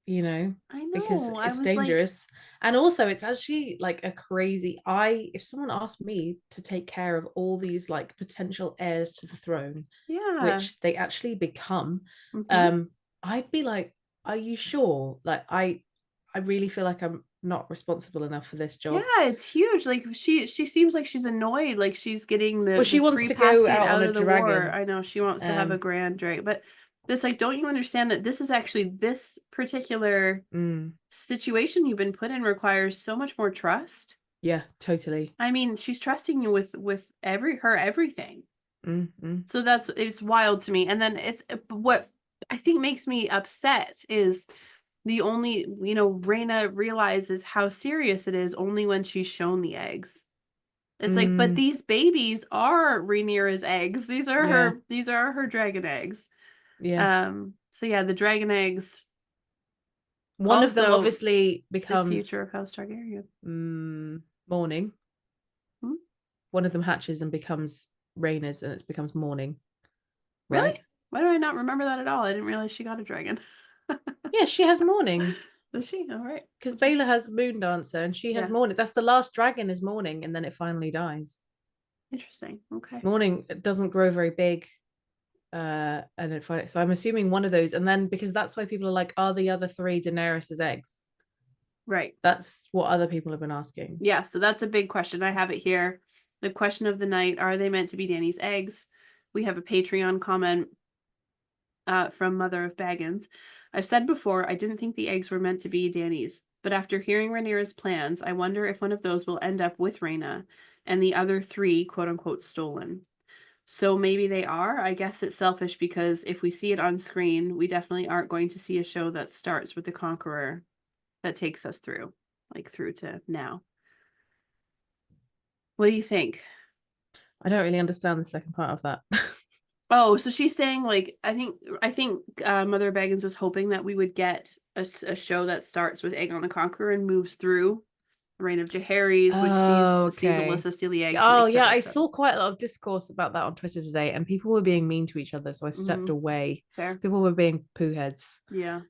I know, because it's like... dangerous, and also it's actually like a crazy. If someone asked me to take care of all these like potential heirs to the throne, which they actually become, I'd be like, are you sure? Like, I really feel like I'm not responsible enough for this job. Yeah, it's huge. Like she seems like she's annoyed, like she's getting the she wants free to go out of the dragon. war. I know she wants to have a grand dragon, but it's like, don't you understand that this is actually, this particular situation you've been put in requires so much more trust? Yeah, totally. I mean, she's trusting you with everything. So it's wild to me. And then it's what I think makes me upset is the only, Rhaena realizes how serious it is only when she's shown the eggs. It's like, but these babies are Rhaenyra's eggs. These are her dragon eggs. Yeah. So yeah, the dragon eggs. One of them obviously becomes the future of House Targaryen. Morning. One of them hatches and becomes Rhaenyra's, and it becomes morning. Right? Really? Why do I not remember that at all? I didn't realize she got a dragon. Yeah, she has morning. Does she? All right. Because Baela has Moon Dancer and she has morning. That's the last dragon is morning, and then it finally dies. Interesting. Okay. Morning doesn't grow very big. So I'm assuming one of those, and then because that's why people are like, are the other three Daenerys's eggs? Right. That's what other people have been asking. Yeah, so that's a big question. I have it here. The question of the night: are they meant to be Dany's eggs? We have a Patreon comment from Mother of Baggins. I've said before, I didn't think the eggs were meant to be Dany's, but after hearing Rhaenyra's plans, I wonder if one of those will end up with Rhaena and the other three, quote unquote, stolen. So maybe they are. I guess it's selfish because if we see it on screen, we definitely aren't going to see a show that starts with the Conqueror that takes us through to now. What do you think? I don't really understand the second part of that. Oh, so she's saying, like, I think Mother Baggins was hoping that we would get a show that starts with Aegon the Conqueror and moves through the reign of Jaehaerys, which sees Alyssa steal the eggs. Oh yeah, I saw quite a lot of discourse about that on Twitter today, and people were being mean to each other, so I stepped away. Fair. People were being poo heads. Yeah.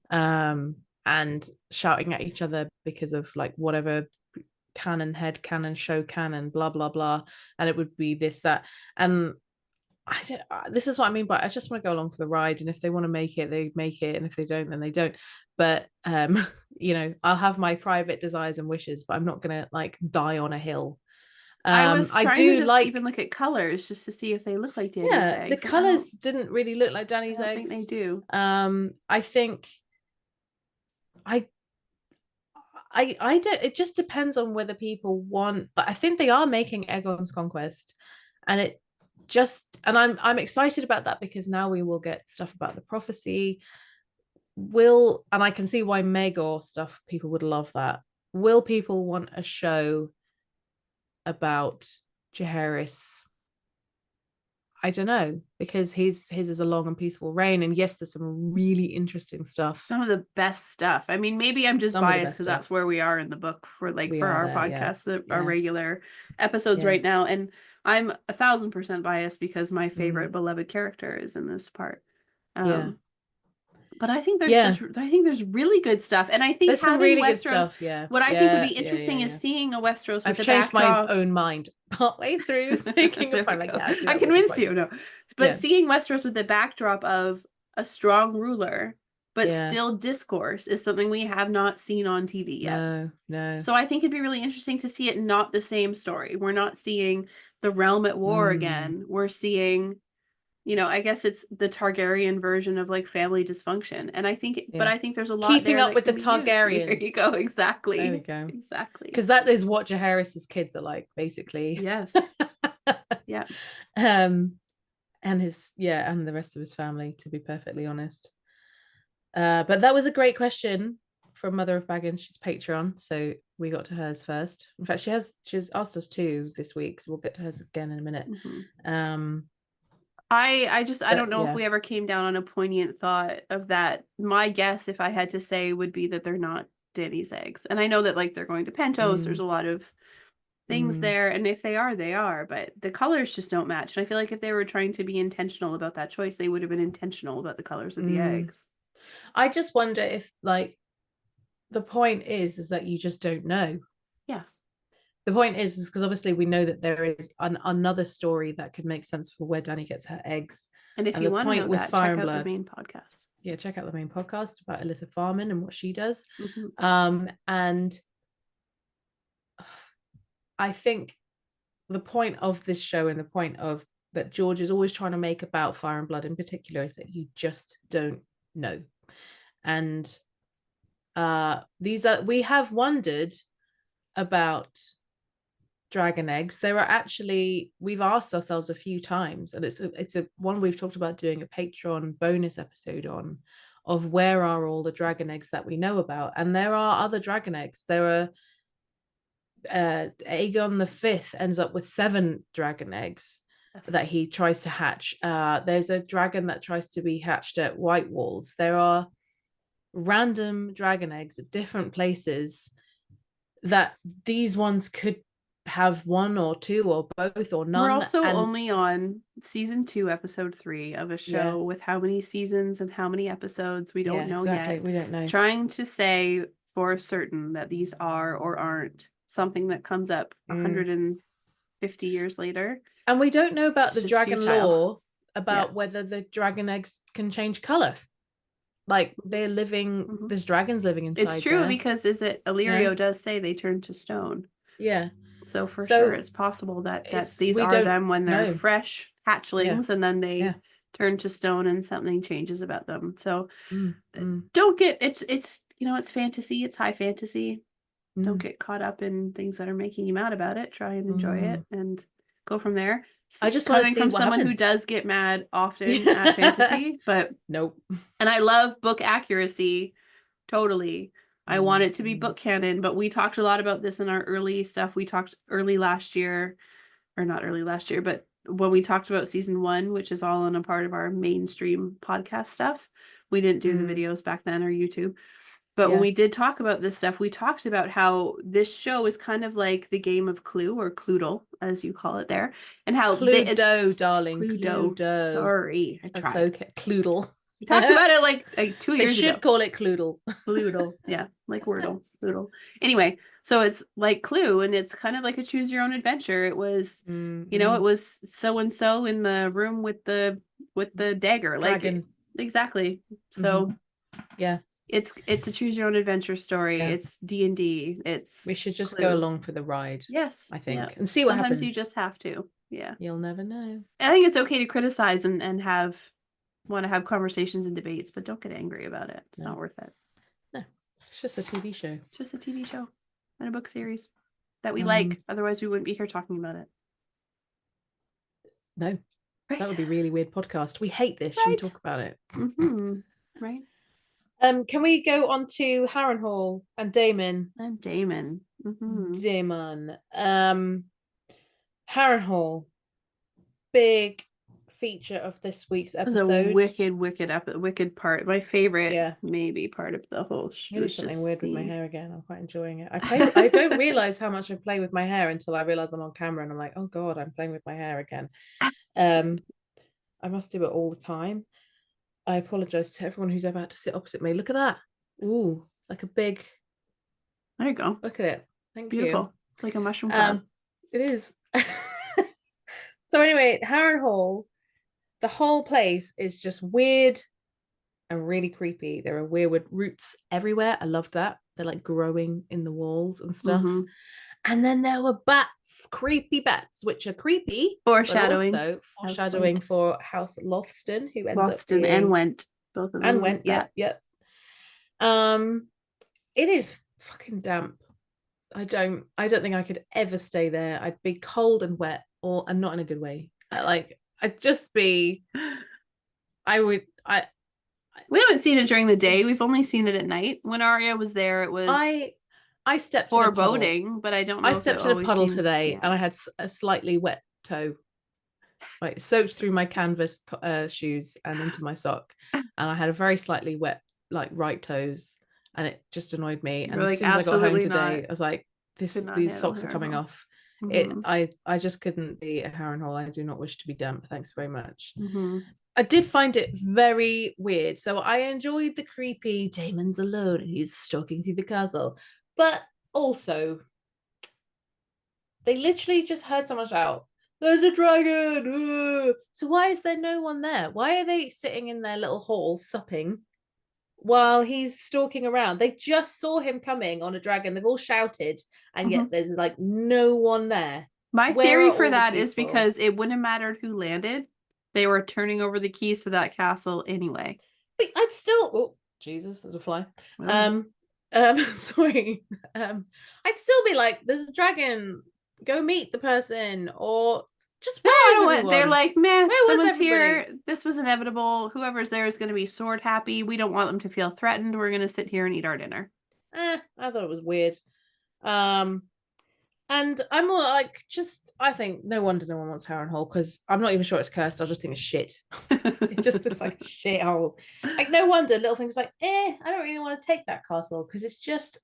And shouting at each other because of like whatever canon, head canon, show canon, blah blah blah, and it would be this, that, and I don't, this is what I mean by I just want to go along for the ride, and if they want to make it, they make it, and if they don't, then they don't. But I'll have my private desires and wishes, but I'm not gonna like die on a hill. I was I trying to do just even like, look at colors just to see if they look like Dany's yeah, the eggs. colors didn't really look like I Dany's don't eggs. think they do. I think I I don't, it just depends on whether people want, but I think they are making Aegon's Conquest, and it just, and I'm excited about that because now we will get stuff about the prophecy. And I can see why Maegor stuff, people would love that. Will people want a show about Jaehaerys? I don't know, because his is a long and peaceful reign, and yes, there's some really interesting stuff. Some of the best stuff. I mean, maybe I'm just biased because that's where we are in the book for our podcast, our regular episodes right now. And I'm 1,000% biased because my favorite beloved character is in this part. But I think there's really good stuff, and I think there's some really good stuff. What I think would be interesting is seeing a Westeros. I've changed my own mind partway through thinking about like that. I convinced you, no, but seeing Westeros with the backdrop of a strong ruler, but still discourse is something we have not seen on TV yet. No. So I think it'd be really interesting to see it not the same story. We're not seeing the realm at war again. We're seeing, I guess it's the Targaryen version of like family dysfunction. And I think, but I think there's a lot keeping up with the Targaryens. There you go. Exactly. There we go. Exactly. Because that is what Jaehaerys's kids are like, basically. Yes. Yeah. And and the rest of his family, to be perfectly honest. But that was a great question from Mother of Baggins. She's Patreon, so we got to hers first. In fact, she's asked us two this week, so we'll get to hers again in a minute. I don't know if we ever came down on a poignant thought of that. My guess, if I had to say, would be that they're not Dany's eggs. And I know that like they're going to Pentos. There's a lot of things there, and if they are, they are. But the colors just don't match. And I feel like if they were trying to be intentional about that choice, they would have been intentional about the colors of the eggs. I just wonder if like the point is that you just don't know. Yeah. The point is because obviously we know that there is another story that could make sense for where Dany gets her eggs. And if you want to know that, check out the main podcast. Yeah, check out the main podcast about Alyssa Farman and what she does. And I think the point of this show and the point of that George is always trying to make about Fire and Blood in particular is that you just don't know. And we have wondered about dragon eggs. There are actually, we've asked ourselves a few times, and it's a one we've talked about doing a Patreon bonus episode on, of where are all the dragon eggs that we know about. And there are other dragon eggs. There are Aegon the Fifth ends up with 7 dragon eggs that he tries to hatch. There's a dragon that tries to be hatched at White Walls. There are random dragon eggs at different places that these ones could have 1 or 2 or both or none. We're also only on season 2, episode 3 of a show with how many seasons and how many episodes we don't know yet. We don't know. Trying to say for certain that these are or aren't something that comes up 150 years later. And we don't know about the dragon lore about whether the dragon eggs can change color. Like they're living, there's dragons living inside. It's true because Illyrio does say they turn to stone. Yeah. So sure, it's possible that these are them when they're fresh hatchlings, and then they turn to stone and something changes about them. So don't get it's it's fantasy, it's high fantasy. Don't get caught up in things that are making you mad about it. Try and enjoy it and go from there. I just coming from someone who does get mad often at fantasy, but nope. And I love book accuracy. Totally. I want it to be book canon, but we talked a lot about this in our early stuff. We talked early last year, or not early last year, but when we talked about season 1, which is all on a part of our mainstream podcast stuff. We didn't do the videos back then or YouTube. But when we did talk about this stuff, we talked about how this show is kind of like the game of Clue, or Cluedo, as you call it there. And how Cluedo, darling. Cluedo. Sorry. I tried. That's okay. Cluedle. We talked about it like 2 They years ago. should call it Cloodle. Cluedle. Yeah, like Wordle. Cluedle. Anyway, so it's like Clue, and it's kind of like a choose your own adventure. It was, it was so and so in the room with the dagger. Dragon. Like exactly. So yeah. It's a choose your own adventure story. Yeah. It's D&D. We should just Clue. go along for the ride. Yes. I think. And see what happens. Sometimes you just have to. Yeah. You'll never know. I think it's okay to criticize and want to have conversations and debates, but don't get angry about it. It's not worth it. No. It's just a TV show. It's just a TV show and a book series that we like. Otherwise we wouldn't be here talking about it. No. Right. That would be a really weird podcast. We hate this. Should we talk about it? Right. Can we go on to Harrenhal and Daemon? Daemon. Daemon. Harrenhal. Big feature of this week's episode. It was a wicked part. My favorite, maybe part of the whole show. There's something weird with my hair again. I'm quite enjoying it. I don't realize how much I play with my hair until I realize I'm on camera and I'm like, oh god, I'm playing with my hair again. I must do it all the time. I apologize to everyone who's about to sit opposite me. Look at that. Ooh, like a big. There you go. Look at it. Thank you. Beautiful. It's like a mushroom cloud. It is. So anyway, Harrenhal, the whole place is just weird and really creepy. There are weirwood roots everywhere. I loved that. They're like growing in the walls and stuff. And then there were bats, creepy bats, which are creepy. Foreshadowing. But also foreshadowing for House Lothston, who ends up being... and Went. Both of them. And Went, yep. It is fucking damp. I don't think I could ever stay there. I'd be cold and wet, and not in a good way. I'd just be... We haven't seen it during the day. We've only seen it at night. When Arya was there, it was... I stepped foreboding, in a puddle. but I don't know. I stepped in a puddle today, and I had a slightly wet toe, like soaked through my canvas shoes and into my sock, and I had a very slightly wet, like right toes, and it just annoyed me. And as soon as I got home today, I was like, these socks are coming off. I just couldn't be a Harrenhal. I do not wish to be damp. Thanks very much. I did find it very weird. So I enjoyed the creepy Daemon's alone and he's stalking through the castle. But also, they literally just heard someone shout, "There's a dragon!" So why is there no one there? Why are they sitting in their little hall supping while he's stalking around? They just saw him coming on a dragon. They've all shouted, and yet there's like no one there. My theory for that is because it wouldn't have mattered who landed. They were turning over the keys to that castle anyway. But I'd still... Oh, Jesus, there's a fly. Sorry. I'd still be like, there's a dragon, go meet the person, or just they're like, meh, someone's here, this was inevitable, whoever's there is going to be sword happy, we don't want them to feel threatened, we're going to sit here and eat our dinner. I thought it was weird. And I'm more like, I think no wonder no one wants Harrenhal, because I'm not even sure it's cursed. I just think it's shit. It just looks like a shithole. Like, no wonder little things like, I don't really want to take that castle, because it's just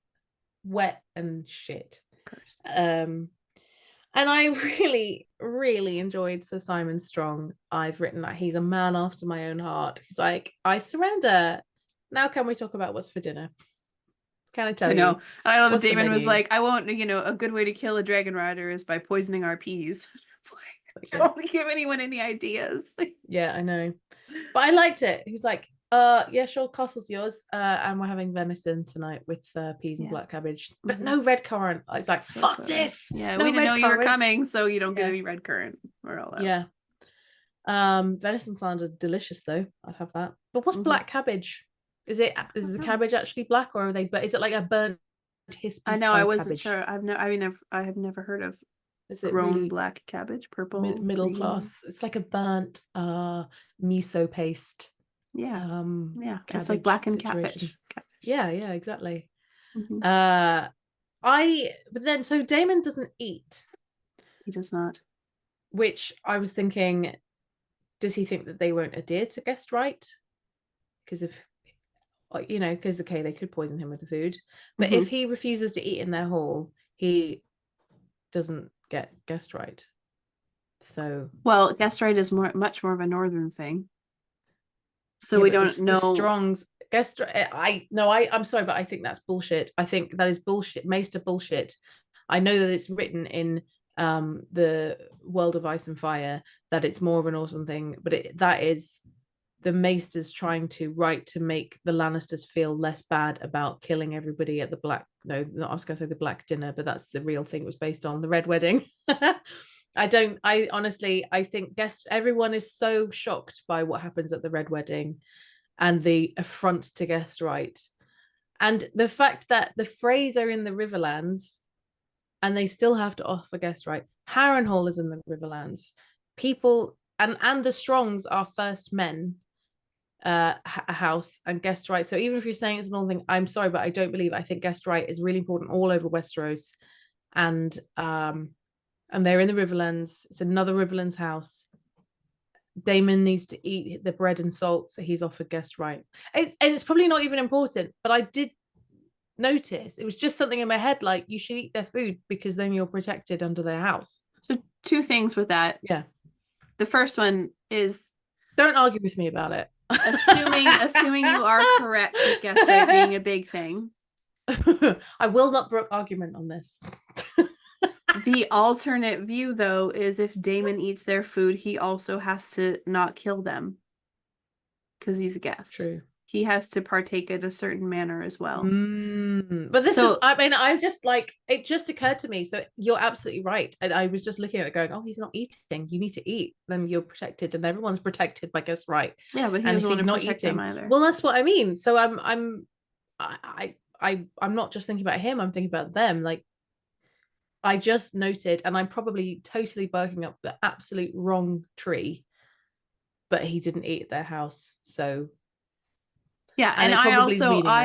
wet and shit. Cursed. And I really, really enjoyed Sir Simon Strong. I've written that he's a man after my own heart. He's like, I surrender. Now can we talk about what's for dinner? Can I tell you? And I love Daemon was like, I won't, a good way to kill a dragon rider is by poisoning our peas. It's like, don't give anyone any ideas. Yeah, I know. But I liked it. He's like, yeah, sure, castle's yours. And we're having venison tonight with peas and black cabbage. But no red currant. I was like, fuck this. Yeah, we didn't know you were coming, so you don't get any red currant. We're all out. Yeah. Venison sounded delicious though. I'd have that. But what's black cabbage? Is the cabbage actually black, or are they? But is it like a burnt hispy? I know. I wasn't sure. I have never heard of grown really black cabbage, purple middle class. It's like a burnt miso paste. Yeah. It's like blackened catfish. Yeah, exactly. But then so Daemon doesn't eat. He does not. Which I was thinking, does he think that they won't adhere to guest right? Because because they could poison him with the food, but if he refuses to eat in their hall, he doesn't get guest right. So guest right is much more of a northern thing. So Yeah, we but don't the know. Strongs guest. I'm sorry, but I think that's bullshit. I think that is bullshit, Maester bullshit. I know that it's written in the World of Ice and Fire that it's more of an awesome thing, but that is the Maesters trying to write to make the Lannisters feel less bad about killing everybody at the black. No, not I was going to say the black dinner, but that's the real thing it was based on, the red wedding. I honestly, I think everyone is so shocked by what happens at the red wedding and the affront to guest right. And the fact that the Freys are in the Riverlands and they still have to offer guest right. Harrenhal is in the Riverlands. People and the Strongs are first men house and guest right. So even if you're saying it's an old thing, I'm sorry, but I don't believe it. I think guest right is really important all over Westeros. And they're in the Riverlands. It's another Riverlands house. Daemon needs to eat the bread and salt, so he's offered guest right. And it's probably not even important, but I did notice it was just something in my head, like you should eat their food because then you're protected under their house. So two things with that. Yeah. The first one is, don't argue with me about it. assuming you are correct with guest right being a big thing. I will not brook argument on this. The alternate view, though, is if Daemon eats their food, he also has to not kill them because he's a guest. True. He has to partake in a certain manner as well. But this is, I mean, I'm just like, it just occurred to me. So you're absolutely right. And I was just looking at it going, oh, he's not eating. You need to eat. Then you're protected and everyone's protected by guess right. Yeah, but he doesn't want to protect them either. Well, that's what I mean. So I'm not just thinking about him. I'm thinking about them. Like, I just noted, and I'm probably totally barking up the absolute wrong tree, but he didn't eat at their house. So yeah, and I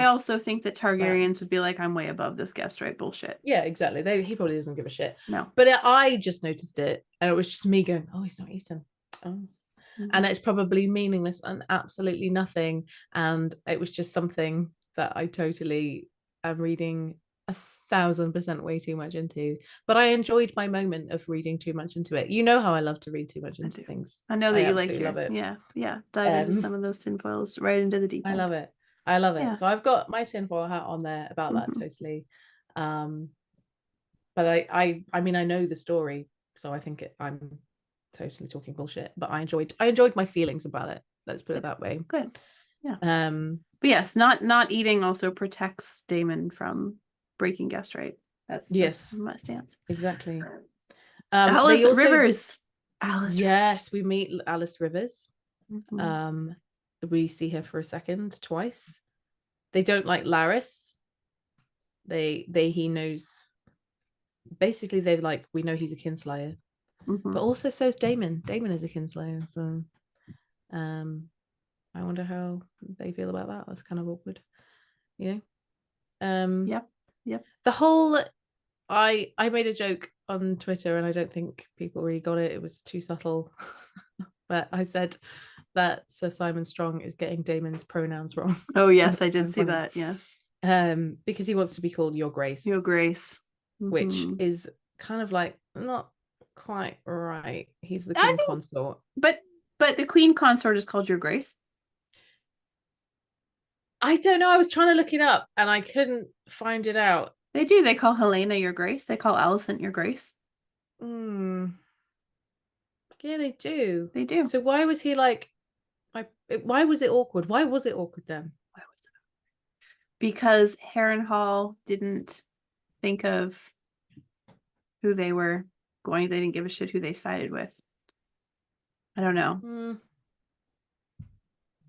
also think that Targaryens would be like, I'm way above this guest right bullshit. Yeah, exactly. He probably doesn't give a shit. No. But I just noticed it, and it was just me going, oh, he's not eating. Oh. Mm-hmm. And it's probably meaningless and absolutely nothing. And it was just something that I totally am reading 1,000% way too much into, but I enjoyed my moment of reading too much into it. You know how I love to read too much into things. I know that you like love it. Yeah. Dive into some of those tinfoils right into the deep end. I love it. So I've got my tinfoil hat on there about that totally. But I mean I know the story, so I think I'm totally talking bullshit. But I enjoyed my feelings about it. Let's put it that way. Good. Yeah. But yes, not eating also protects Daemon from breaking guest right. That's my stance. Exactly. Alice Rivers. Yes, we meet Alice Rivers. We see her for a second, twice. They don't like Larys. He knows. Basically, they're like, we know he's a kinslayer, but also so's Daemon. Daemon is a kinslayer, so I wonder how they feel about that. That's kind of awkward, you know. Yep. The whole I made a joke on Twitter and I don't think people really got it. It was too subtle. But I said that Sir Simon Strong is getting Daemon's pronouns wrong. Oh yes, I did see that. Yes. Because he wants to be called Your Grace. Your Grace. Which is kind of like not quite right. He's the king consort. But the queen consort is called Your Grace. I don't know. I was trying to look it up and I couldn't find it out. They do. They call Helena Your Grace. They call Alicent Your Grace. Yeah, they do. They do. So why was he like? Why was it awkward? Why was it awkward then? Why was it? Because Harrenhal didn't think of who they were going. They didn't give a shit who they sided with. I don't know.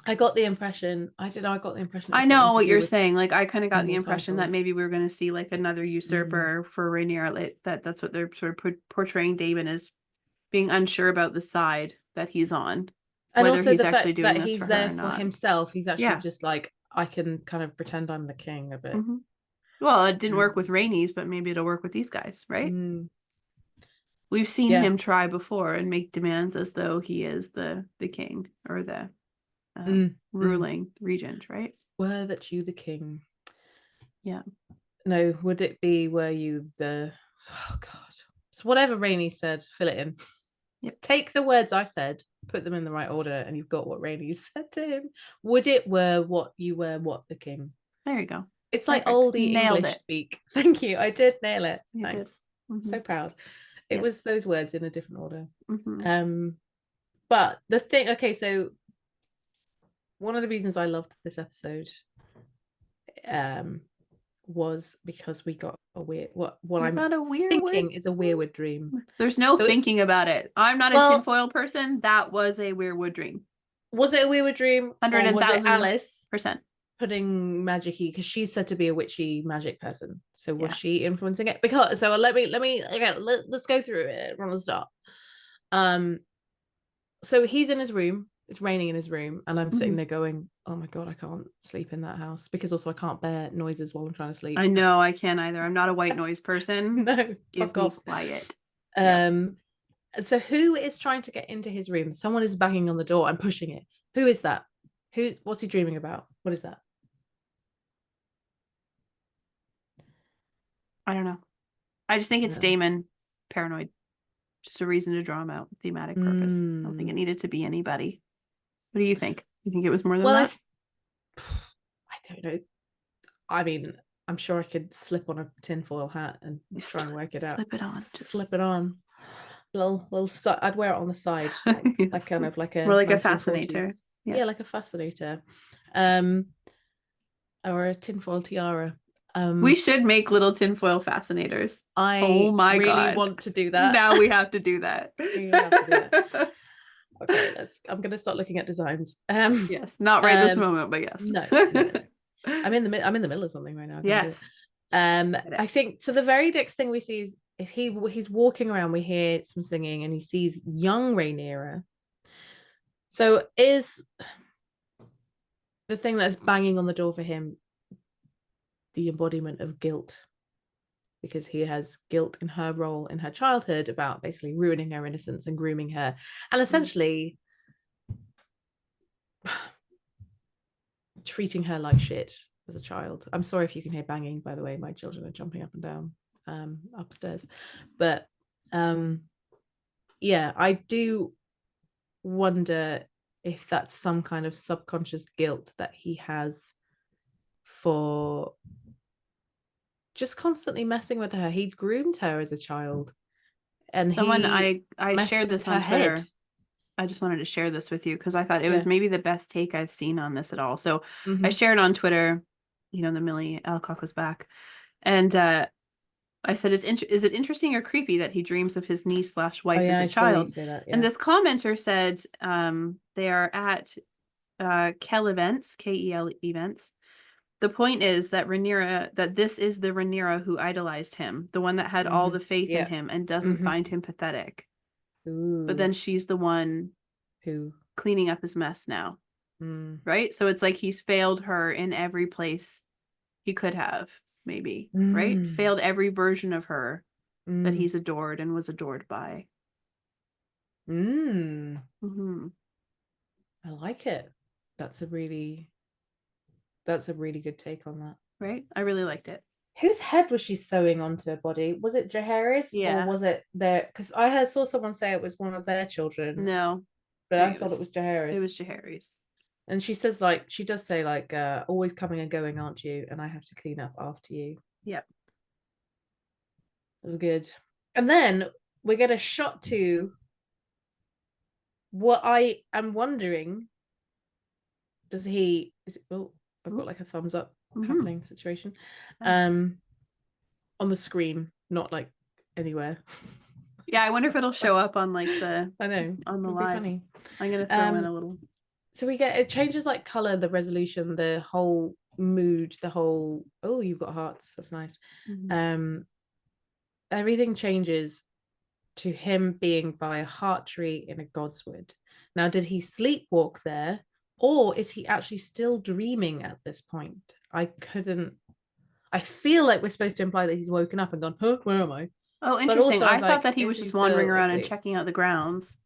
I got the impression. I don't know. I got the impression. I know what you're saying. Like I kind of got the impression that maybe we were going to see like another usurper for Rhaenyra. That's what they're sort of portraying Daemon as being unsure about the side that he's on, and whether also he's actually doing that he's there for himself. He's actually just like, I can kind of pretend I'm the king a bit. Well, it didn't work with Rhaenys, but maybe it'll work with these guys, right? We've seen him try before and make demands as though he is the king or the ruling regent, right? Were that you the king? Yeah. No, would it be were you the? Oh God. So whatever Rhaenys said, fill it in. Yep. Take the words I said, put them in the right order, and you've got what Rhaenys said to him. Would it were what you were, what the king? There you go. It's like Perfect. oldie Nailed English it. speak. Thank you. I did nail it. You did. Thanks. Mhm. So proud. It Yes. was those words in a different order. Mhm. But the thing, okay, so one of the reasons I loved this episode was because we got a weird what We I'm got a Weirwood thinking is a Weirwood dream. There's no So thinking about it. I'm not a tinfoil person. That was a Weirwood dream. Was it a Weirwood dream? Or was it Alice 100,000%. putting magic-y, because she's said to be a witchy magic person, so was she influencing it? Because so let me okay, let's go through it from the start. So he's in his room, it's raining in his room, and I'm sitting there going, oh my god, I can't sleep in that house, because also I can't bear noises while I'm trying to sleep. I know, I can't either. I'm not a white noise person. No, give me quiet. And so who is trying to get into his room? Someone is banging on the door and pushing it. Who is that? What's he dreaming about? What is that? I don't know. I just think it's Daemon paranoid. Just a reason to draw him out. Thematic purpose. I don't think it needed to be anybody. What do you think? You think it was more than that? I don't know. I mean, I'm sure I could slip on a tinfoil hat and try and work it out. Slip it on. Just slip it on. Little I'd wear it on the side, like kind of like a more like a fascinator. Yes. Yeah, like a fascinator. Or a tinfoil tiara. We should make little tinfoil fascinators. Oh my god. I really want to do that. Now we have to do that. We have to do that. Okay, I'm gonna start looking at designs. Yes, not right this moment, but yes. No. I'm in the middle of something right now. Yes. I think so. The very next thing we see is he's walking around. We hear some singing, and he sees young Rhaenyra. So is the thing that's banging on the door for him the embodiment of guilt, because he has guilt in her role in her childhood about basically ruining her innocence and grooming her, and essentially treating her like shit as a child. I'm sorry if you can hear banging, by the way. My children are jumping up and down upstairs. But yeah, I do wonder if that's some kind of subconscious guilt that he has for just constantly messing with her. He groomed her as a child, and I shared this on Twitter. I just wanted to share this with you because I thought it was maybe the best take I've seen on this at all. So I shared on Twitter, the Millie Alcock was back, and I said, is it interesting or creepy that he dreams of his niece / wife as a child? And this commenter said they are at Kel events, KEL events. The point is that this is the Rhaenyra who idolized him, the one that had all the faith in him and doesn't find him pathetic. Ooh. But then she's the one who cleaning up his mess now. Right? So it's like he's failed her in every place he could have, maybe. Right? Failed every version of her that he's adored and was adored by. I like it. That's a really good take on that. Right? I really liked it. Whose head was she sewing onto her body? Was it Jaehaerys? Yeah. Or was it their... Because I saw someone say it was one of their children. No. But I thought it was Jaehaerys. It was Jaehaerys. And she does say always coming and going, aren't you? And I have to clean up after you. Yep. It was good. And then we get a shot to what I am wondering. I've got like a thumbs up happening situation. On the screen, not like anywhere. Yeah, I wonder if it'll show up on like the I know on the live. Funny. I'm gonna throw in a little. So it changes like color, the resolution, the whole mood, the whole you've got hearts, that's nice. Everything changes to him being by a heart tree in a godswood. Now, did he sleepwalk there? Or is he actually still dreaming at this point? I feel like we're supposed to imply that he's woken up and gone, huh, where am I? Oh, interesting. I thought that he was just wandering around and checking out the grounds.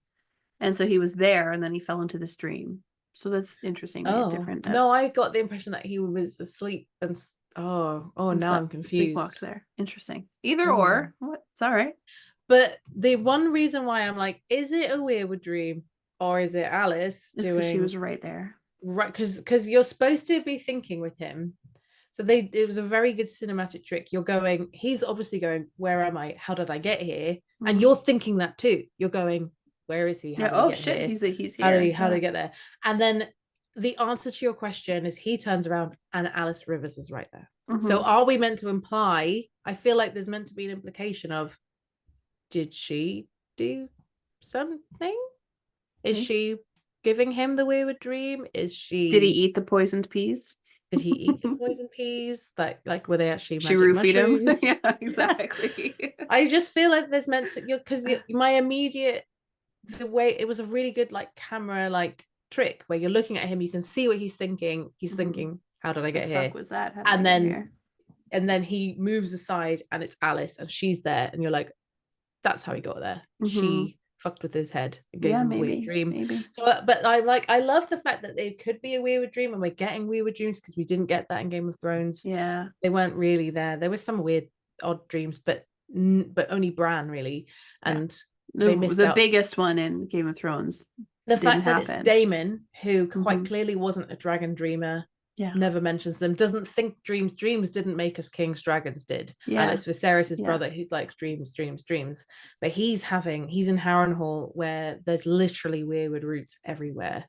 And so he was there and then he fell into this dream. So that's interesting. Different. No, I got the impression that he was asleep and now I'm confused. Sleepwalked there. Interesting. Either or. What? It's all right. But the one reason why I'm like, is it a Weirwood dream or is it Alice It's because she was right there. right? Because you're supposed to be thinking with him. So it was a very good cinematic trick. You're going, he's obviously going, where am I? How did I get here? And you're thinking that too. You're going, where is he? How did he get shit, here? he's How here. did he get there? And then the answer to your question is he turns around and Alice Rivers is right there. So are we meant to imply? I feel like there's meant to be an implication of, did she do something? Is she giving him the Weirwood dream? Is she? Did he eat the poisoned peas? Did he eat the poison peas? Like were they actually magic she roofied mushrooms? him. Yeah, exactly. I just feel like there's meant to, because my immediate, the way it was a really good like camera like trick where you're looking at him, you can see what he's thinking. He's thinking, how did I get here? Fuck was that? And then he moves aside and it's Alice and she's there and you're like, that's how he got there. She fucked with his head and gave him a weird dream. Maybe. So, but I love the fact that it could be a Weirwood dream and we're getting Weirwood dreams because we didn't get that in Game of Thrones. Yeah, they weren't really there. There was some weird, odd dreams, but only Bran really, and they missed the out. Biggest one in Game of Thrones. The fact that it's Daemon, who quite clearly wasn't a dragon dreamer. Yeah. Never mentions them, doesn't think dreams didn't make us kings, dragons did. Yeah. And it's Viserys' brother who's like dreams. But he's in Harrenhal where there's literally Weirwood roots everywhere.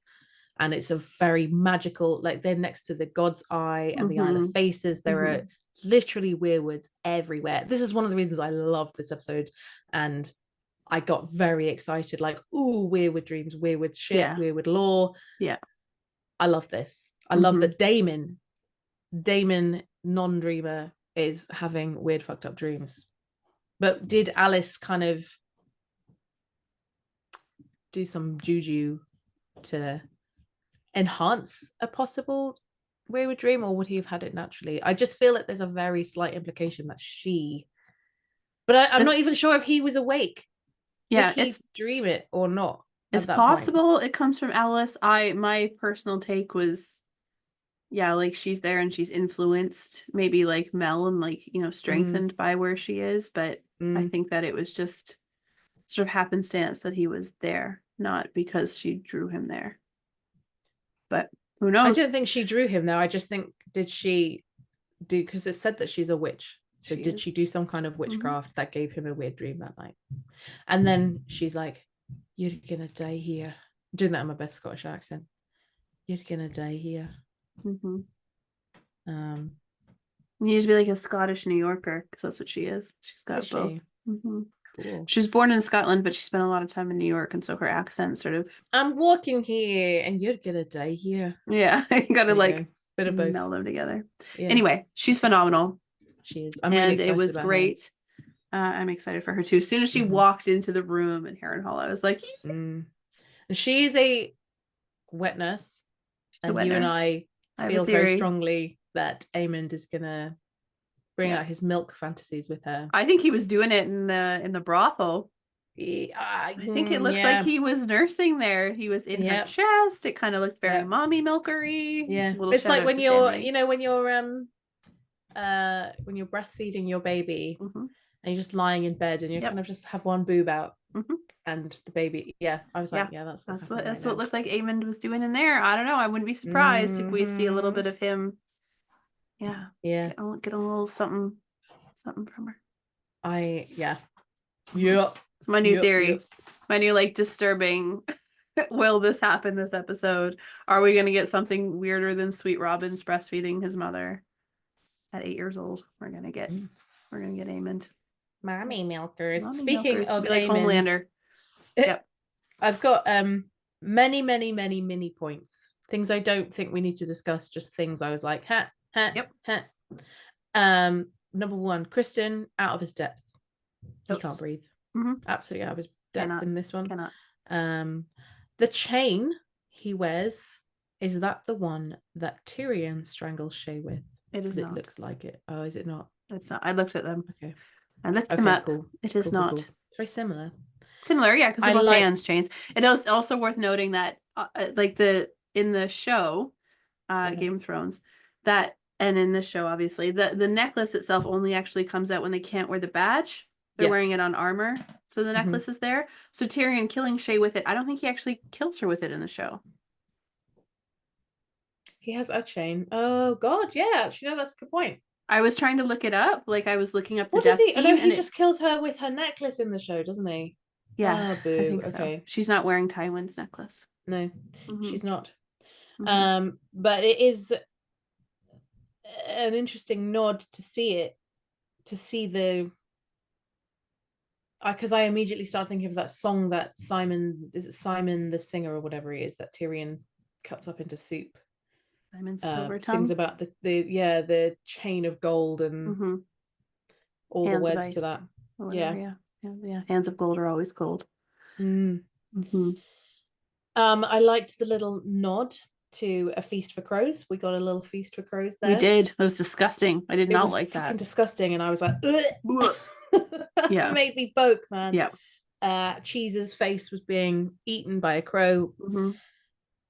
And it's a very magical, like they're next to the God's Eye and the Isle of Faces. There are literally Weirwoods everywhere. This is one of the reasons I loved this episode. And I got very excited, like, ooh, Weirwood dreams, Weirwood shit, Weirwood lore. Yeah. I love this. I love that Daemon, non-dreamer, is having weird fucked up dreams. But did Alice kind of do some juju to enhance a possible Weirwood dream, or would he have had it naturally? I just feel that there's a very slight implication that she, but I'm not even sure if he was awake. Yeah, did he dream it or not? It's possible it comes from Alice. My personal take was, yeah, like she's there and she's influenced, maybe like Mel and like, strengthened by where she is. But I think that it was just sort of happenstance that he was there, not because she drew him there. But who knows? I don't think she drew him though. I just think, did she do, because it said that she's a witch. So did she do some kind of witchcraft that gave him a weird dream that night? And then she's like, you're gonna die here. I'm doing that in my best Scottish accent. You're gonna die here. You need to be like a Scottish New Yorker because that's what she is. She's got both. Cool. She was born in Scotland, but she spent a lot of time in New York, and so her accent sort of. I'm walking here, and you're gonna die here. Yeah, you gotta bit of both. Meld them together. Yeah. Anyway, she's phenomenal. She is. I'm really excited. It was great. I'm excited for her too. As soon as she walked into the room in Harrenhal, I was like, she's a wet nurse. And you and I feel very strongly that Aemond is gonna bring out his milk fantasies with her. I think he was doing it in the brothel. I think it looked like he was nursing there. He was in her chest. It kind of looked very mommy milkery. Yeah, it's like when you're, when you're breastfeeding your baby and you're just lying in bed and you kind of just have one boob out and the baby. Yeah, I was like, that's what it looked like Aemond was doing in there. I don't know. I wouldn't be surprised if we see a little bit of him. Yeah. Get a little something from her. It's my new theory. My new disturbing. Will this happen this episode? Are we gonna get something weirder than Sweet Robin's breastfeeding his mother at 8 years old? We're gonna get Aemond. Mommy milkers. Speaking of like Homelander. Yep. I've got many mini points. Things I don't think we need to discuss, just things I was like, Number one, Kristen out of his depth. He can't breathe. Absolutely out of his depth in this one. The chain he wears, is that the one that Tyrion strangles Shay with? It is not. It looks like it. Oh, is it not? It's not. I looked at them. Okay. I looked them up. Cool. It is not. Cool. It's very similar. Similar, yeah, because they're both hands chains. It is also worth noting that, in the show, Game of Thrones, and in this show, obviously, the necklace itself only actually comes out when they can't wear the badge. They're wearing it on armor. So the necklace is there. So Tyrion killing Shay with it. I don't think he actually kills her with it in the show. He has a chain. Oh God, yeah. Actually, no, that's a good point. I was trying to look it up. Like I was looking up the What does death he? scene. No, he and just kills her with her necklace in the show, doesn't he? Yeah, Oh, boo. I think so. Okay. She's not wearing Tywin's necklace. No, she's not. Mhm. But it is an interesting nod to see it, to see the. Because I immediately start thinking of that song that Simon the singer or whatever he is that Tyrion cuts up into soup. Simon's silver Sings tongue. about the chain of gold and all Hands the of words ice to that. or whatever, yeah. Hands of gold are always gold. I liked the little nod to A Feast for Crows. We got a little Feast for Crows there. We did. It was disgusting. I did not like that. It was disgusting, and I was like, yeah, it made me poke, man. Yeah. Cheese's face was being eaten by a crow.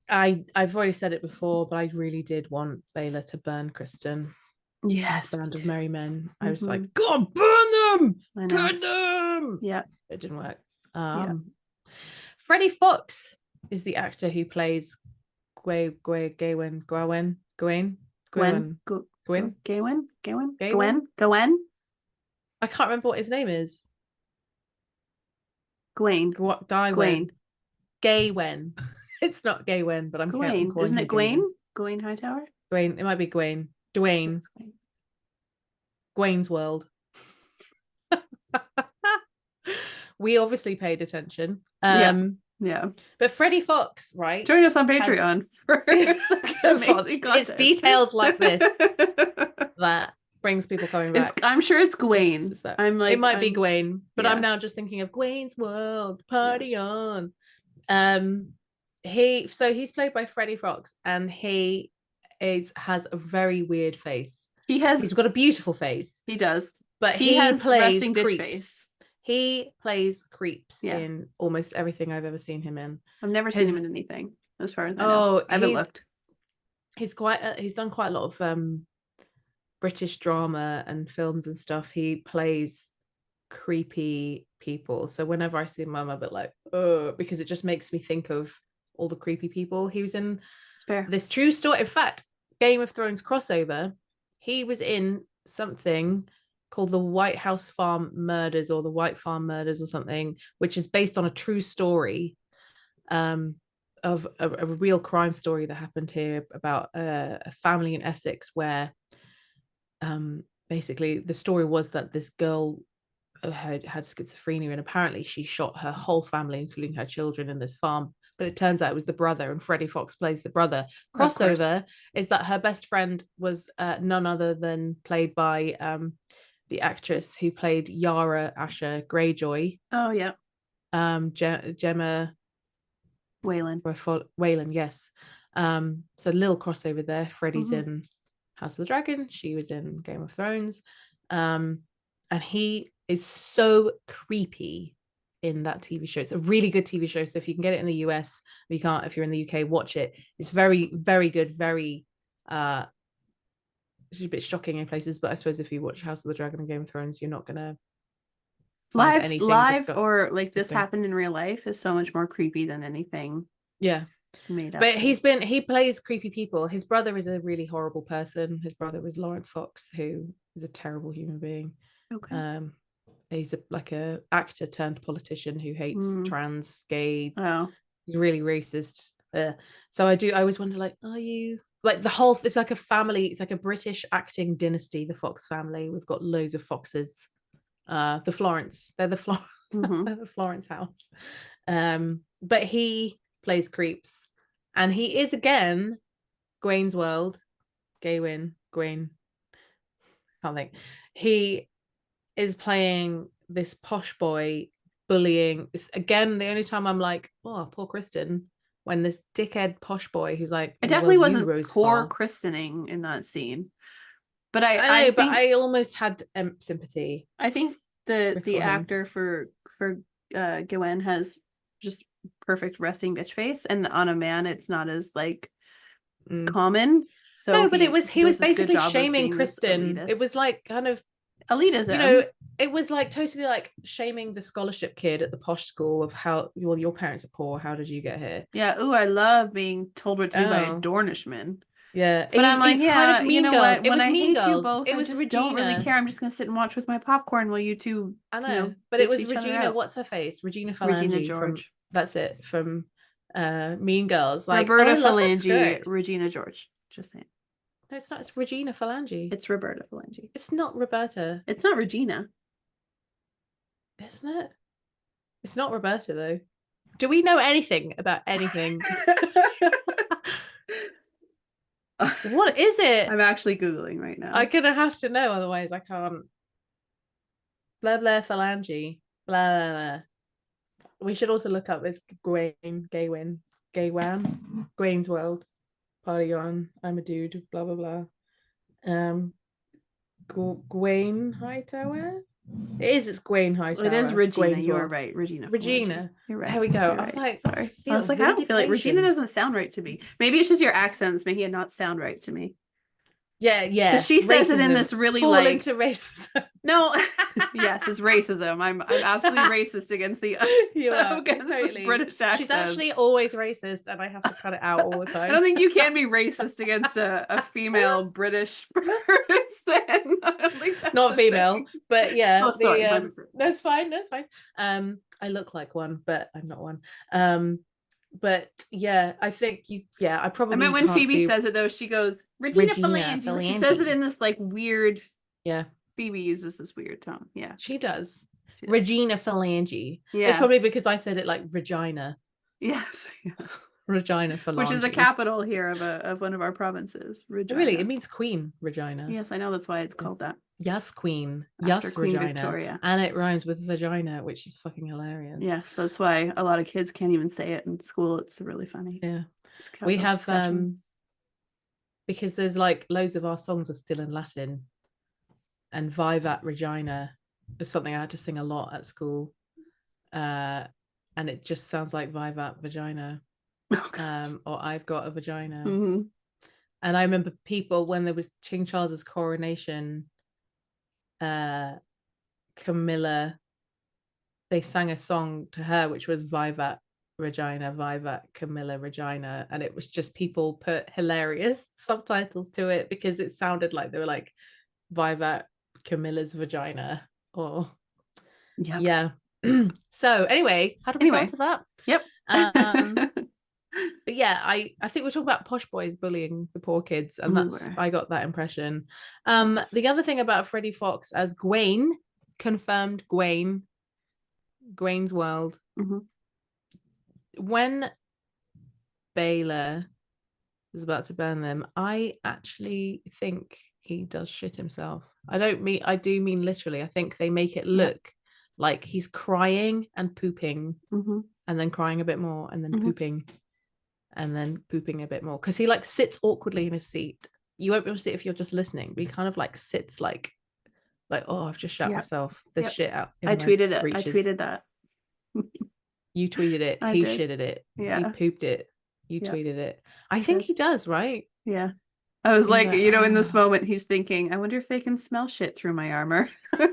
I've already said it before, but I really did want Baylor to burn Kristen. Yes, Band of Merry Men. I was like, God, burn them! Burn them! Yeah, it didn't work. Freddie Fox is the actor who plays Gwen. I can't remember what his name is. Gwayne. It's not Gawain, but I'm calling him. Isn't it Gwayne? Gwayne Hightower? Gwayne. It might be Gwayne. Dwayne. Gwayne's World. We obviously paid attention. Yeah. But Freddie Fox, right? Join us on Patreon for it's details like this that brings people coming back. I'm sure it's Gwayne. It might be Gwayne, but I'm now just thinking of Gwayne's World. Party on. He's played by Freddie Fox, and he has a very weird face. He's got a beautiful face. He does. But he has plays creeps. Face. He plays creeps in almost everything I've ever seen him in. I've never seen him in anything, as far as I know. I haven't looked. He's done quite a lot of British drama and films and stuff. He plays creepy people. So whenever I see him, I'm a bit like, because it just makes me think of all the creepy people. He was in this true story. In fact, Game of Thrones crossover, he was in something called the White House Farm Murders or the White Farm Murders or something, which is based on a true story of a real crime story that happened here about a family in Essex where basically the story was that this girl had schizophrenia, and apparently she shot her whole family, including her children, in this farm. But it turns out it was the brother, and Freddie Fox plays the brother. Crossover is that her best friend was none other than played by the actress who played Yara Asher Greyjoy. Oh yeah. Gemma Whalen, yes. So little crossover there. Freddie's in House of the Dragon. She was in Game of Thrones. And he is so creepy in that TV show. It's a really good TV show. So if you can get it in the US, if you can't, if you're in the UK, watch it. It's very, very good. Very it's a bit shocking in places, but I suppose if you watch House of the Dragon and Game of Thrones, you're not gonna live or like this happened in real life is so much more creepy than anything made up. But he plays creepy people. His brother is a really horrible person. His brother was Lawrence Fox, who is a terrible human being. He's like a actor turned politician who hates trans, gays. He's really racist. So I always wonder, like, are you like the whole? It's like a family. It's like a British acting dynasty. The Fox family. We've got loads of Foxes. The Florence. They're the Florence house. But he plays creeps, and he is again Gwayne's World. Gwayne. Can't think. He is playing this posh boy bullying. It's again the only time I'm like, oh, poor Kristen. When this dickhead posh boy who's like, I definitely wasn't poor Kristening in that scene, but I think I almost had sympathy. I think the actor for Gwayne has just perfect resting bitch face, and on a man it's not as like common. So no, but he was basically shaming Kristen. It was like kind of elitism. You know, it was like totally like shaming the scholarship kid at the posh school of how, well, your parents are poor, how did you get here? Yeah. Ooh, I love being told what to do by a Oh. Dornishman. Yeah, But I'm like, it's yeah, kind of you Mean know Girls. what? It When was I Mean hate you Girls. both, It I was just don't really Regina. care. I'm just gonna sit and watch with my popcorn while you two, I know, you know, but it bitch was each other Regina. out. What's her face? Regina Regina Phalange from George. that's it from Mean Girls. Like, Roberta oh, I love that Phalange, skirt. Regina George. Just saying. No, it's not. It's Regina Phalange. It's Roberta Phalange. It's not Roberta. It's not Regina. Isn't it? It's not Roberta though. Do we know anything about anything? What is it? I'm actually Googling right now. I'm gonna have to know, otherwise I can't. Blah blah Phalange. Blah blah blah. We should also look up this Gwayne's World. Party on. I'm a dude. Blah blah blah. Gwayne Hightower. It's Gwayne Hightower. It is Regina. Gwayne's You are World. right. Regina. Regina. You're right. There we go. You're I was right. like, sorry. I I don't feel like Regina vindication. doesn't sound right to me. Maybe it's just your accents making it not sound right to me. Yeah. Because she says it in this really fall like into racism. no, yes, it's racism. I'm absolutely racist against the You are against totally the British accent. She's actually always racist, and I have to cut it out all the time. I don't think you can be racist against a female British person. I don't think that's Not female, thing. but yeah. Oh, sorry, That's fine. That's fine. I look like one, but I'm not one. But yeah, I think you. Yeah, I probably. I meant when Phoebe says it though, she goes Regina Phalange. She says it in this like weird. Yeah. Phoebe uses this weird tone. Yeah, she does. Regina Phalange. Yeah, it's probably because I said it like Regina. Yes. Yeah. Regina Phalange, which is the capital here of one of our provinces. Regina. Really, it means Queen Regina. Yes, I know, that's why it's called that. Yes, Queen. After yes, Queen Regina. Victoria. And it rhymes with vagina, which is fucking hilarious. Yes, that's why a lot of kids can't even say it in school. It's really funny. Yeah. We have because there's like loads of our songs are still in Latin, and Vivat Regina is something I had to sing a lot at school. And it just sounds like Vivat Vagina. Or I've got a vagina. Mm-hmm. And I remember people when there was King Charles's coronation, Camilla, they sang a song to her which was Vivat Regina, Vivat Camilla Regina, and it was just people put hilarious subtitles to it because it sounded like they were like Vivat Camilla's vagina, or yeah. So anyway, how do we go to that? Yep. But yeah, I think we're talking about posh boys bullying the poor kids, and I got that impression. The other thing about Freddie Fox as Gwayne, confirmed Gwayne's World. Mm-hmm. When Baylor is about to burn them, I actually think he does shit himself. I do mean literally. I think they make it look like he's crying and pooping, mm-hmm. and then crying a bit more, and then mm-hmm. pooping, and then pooping a bit more, because he like sits awkwardly in his seat. You won't be able to see it if you're just listening, but he kind of like sits like oh, I've just shot myself this shit out. I tweeted it. I tweeted that. You tweeted it. He shitted it. Yeah. He pooped it. You tweeted it. I think he does, right? Yeah. I was like, you know, in this moment, he's thinking, I wonder if they can smell shit through my armor. I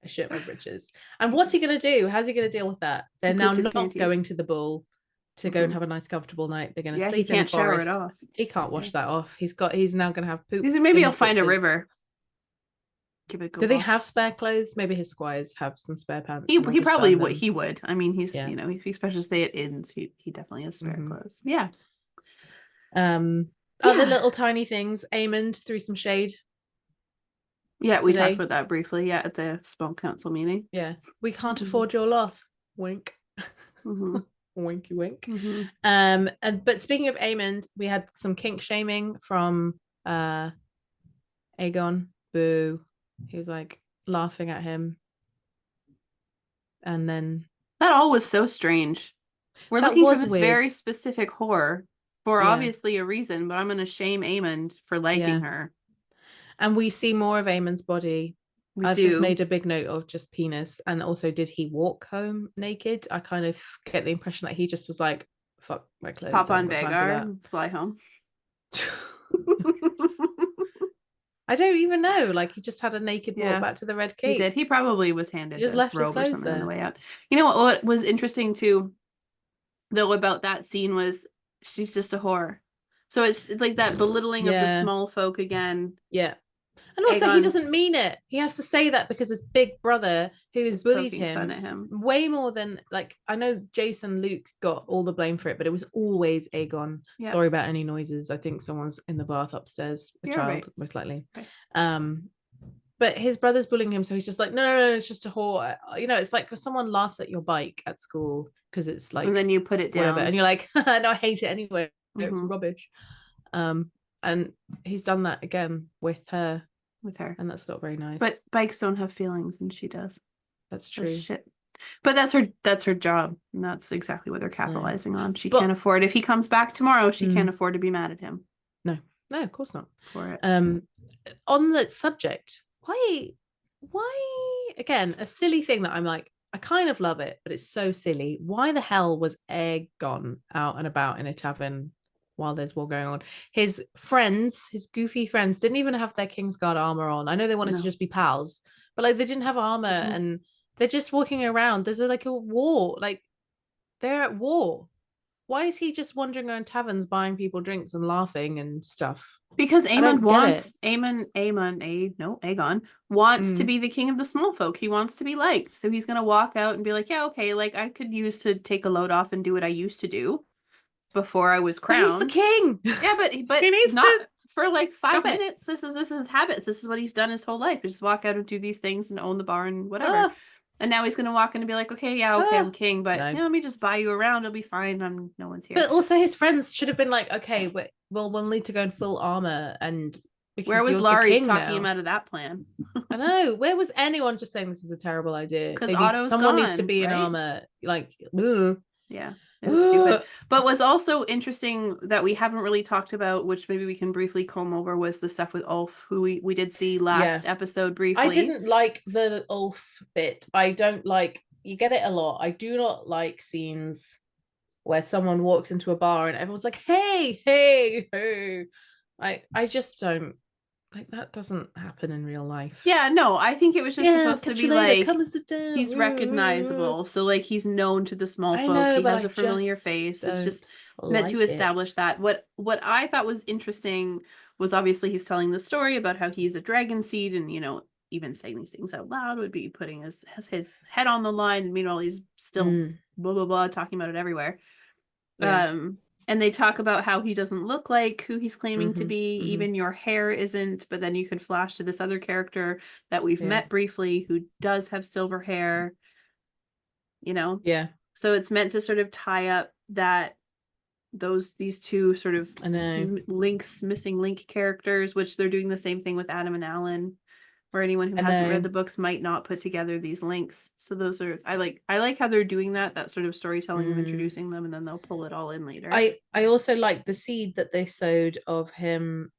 shit my britches. And what's he going to do? How's he going to deal with that? They're now not going to the Bull to go and have a nice, comfortable night. They're going to sleep in the forest. Shower it off. He can't wash that off. He's now going to have poop. Maybe he'll find a river. Do they have spare clothes? Maybe his squires have some spare pants. He probably would. He would. I mean, he's you know, he's especially stay at inns. He definitely has spare clothes. Yeah. Other little tiny things. Aemond threw some shade. Yeah, we talked about that briefly. Yeah, at the small council meeting. Yeah, we can't afford your loss. Wink. Mm-hmm. Winky wink. Mm-hmm. But speaking of Aemond, we had some kink shaming from Aegon. Boo. He was like laughing at him, and then that all was so strange. We're looking for this very specific whore for obviously a reason, but I'm going to shame Aemond for liking her. And we see more of Aemond's body. I've just made a big note of just penis, and also did he walk home naked? I kind of get the impression that he just was like, "Fuck my clothes." Pop on Vagar and fly home. I don't even know. Like, he just had a naked walk back to the Red Keep. He did. He probably was handed He just a left his robe or clothes something on the there. way out. You know what was interesting too, though, about that scene was she's just a whore. So it's like that belittling of the Yeah. small folk again. Yeah. And also, he Aegon's doesn't mean it. He has to say that because his big brother, who has is bullied poking fun him at him. way more than, like, I know Jason Luke got all the blame for it, but it was always Aegon. Yep. Sorry about any noises. I think someone's in the bath upstairs, a You're child, right. most likely. Okay. But his brother's bullying him, so he's just like, no, it's just a whore. You know, it's like when someone laughs at your bike at school because it's like, And then you put it down. Whatever, and you're like, no, I hate it anyway. It's Mhm. rubbish. And he's done that again with her, and that's not very nice. But bikes don't have feelings, and she does. That's true. That's shit. But that's her job, and that's exactly what they're capitalizing on. She But- can't afford. If he comes back tomorrow, she can't afford to be mad at him. No, of course not. For it. On that subject, why again, a silly thing that I'm like, I kind of love it, but it's so silly. Why the hell was Aegon out and about in a tavern while there's war going on? His friends, his goofy friends, didn't even have their Kingsguard armor on. I know they wanted to just be pals, but like, they didn't have armor, and they're just walking around. There's like a war, like they're at war. Why is he just wandering around taverns buying people drinks and laughing and stuff? Because Aegon wants Aegon wants to be the king of the small folk. He wants to be liked. So he's gonna walk out and be like, yeah, okay, like I could use to take a load off and do what I used to do before I was crowned. But he's the king. Yeah, but he needs not to for like 5 minutes. This is his habits. This is what he's done his whole life. Just walk out and do these things and own the bar and whatever. And now he's gonna walk in and be like, okay, I'm king, but let me just buy you around. It'll be fine. No one's here. But also, his friends should have been like, okay, we'll need to go in full armor. And where was Laurie's talking him out of that plan? I know. Where was anyone just saying this is a terrible idea? Because someone needs to be in armor. Like, yeah. It was stupid. But what's also interesting that we haven't really talked about, which maybe we can briefly comb over, was the stuff with Ulf, who we did see last episode briefly. I didn't like the Ulf bit. I don't like, you get it a lot. I do not like scenes where someone walks into a bar and everyone's like, hey. I just don't, like, that doesn't happen in real life. Yeah, no, I think it was just supposed to be like, he's recognizable. So like, he's known to the small folk. He has a familiar face. It's just meant to establish that. What I thought was interesting was, obviously he's telling the story about how he's a dragon seed, and even saying these things out loud would be putting his head on the line. And meanwhile, he's still blah blah blah talking about it everywhere. And they talk about how he doesn't look like who he's claiming to be. Even your hair isn't. But then you could flash to this other character that we've met briefly who does have silver hair. Yeah. So it's meant to sort of tie up these two sort of missing link characters, which they're doing the same thing with Adam and Alan. For anyone who hasn't read the books, might not put together these links. So those are, I like how they're doing that sort of storytelling of introducing them, and then they'll pull it all in later. I also like the seed that they sowed of him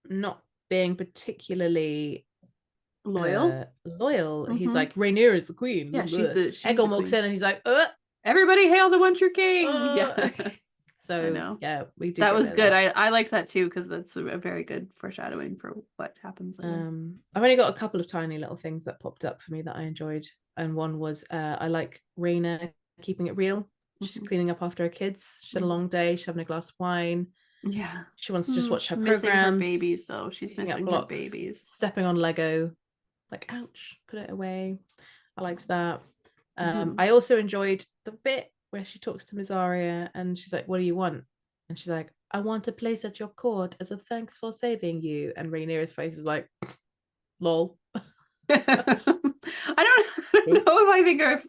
not being particularly loyal. He's like, Rhaenyra is the queen. Yeah, she's Aegon walks in and he's like, everybody hail the one true king. Yeah. So I know. Yeah, we do. That was good. I liked that too, because that's a very good foreshadowing for what happens later. I've only got a couple of tiny little things that popped up for me that I enjoyed, and one was I like Rhaenyra keeping it real. She's cleaning up after her kids. She had a long day. She's having a glass of wine. Yeah, she wants to just watch her missing programs. Her babies though. She's missing her babies. Stepping on Lego, like, ouch, put it away. I liked that. I also enjoyed the bit where she talks to Mysaria and she's like, what do you want? And she's like, I want a place at your court as a thanks for saving you. And Rhaenyra's face is like, lol. I don't know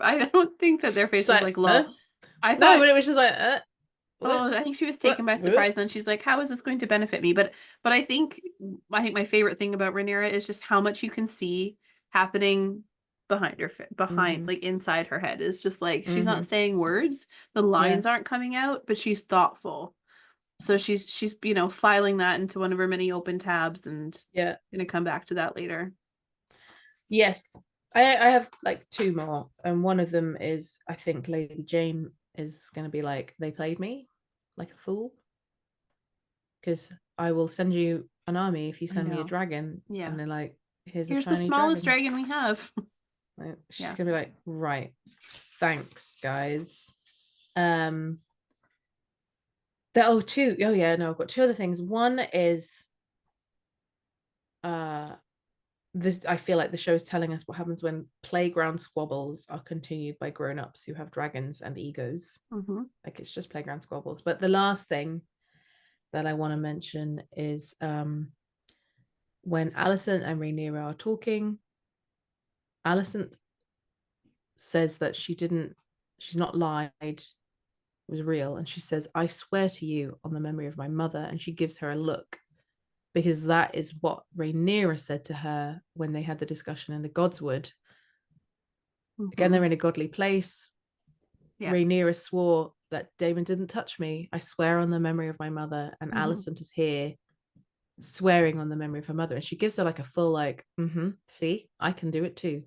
I don't think that their face was like lol. I thought, but it was just like, I think she was taken by surprise, and then she's like, how is this going to benefit me? But I think my favorite thing about Rhaenyra is just how much you can see happening behind her, like inside her head. Is just like, she's not saying words, the lines aren't coming out, but she's thoughtful. So she's filing that into one of her many open tabs, and gonna come back to that later. Yes, I have like two more, and one of them is, I think Lady Jane is gonna be like, they played me like a fool, because I will send you an army if you I send me a know. dragon. Yeah. And they're like, here's the a tiny smallest dragon we have. Like, she's Yeah. gonna be like, right, thanks, guys. I've got two other things. One is this, I feel like the show is telling us what happens when playground squabbles are continued by grown-ups who have dragons and egos. Like, it's just playground squabbles. But the last thing that I want to mention is when Alicent and Rhaenyra are talking, Alicent says that she's not lied, it was real, and she says, I swear to you on the memory of my mother, and she gives her a look, because that is what Rhaenyra said to her when they had the discussion in the Godswood. Again, they're in a godly place. Rhaenyra swore that Daemon didn't touch me. I swear on the memory of my mother. And Alicent is here swearing on the memory of her mother. And she gives her like a full see, I can do it too.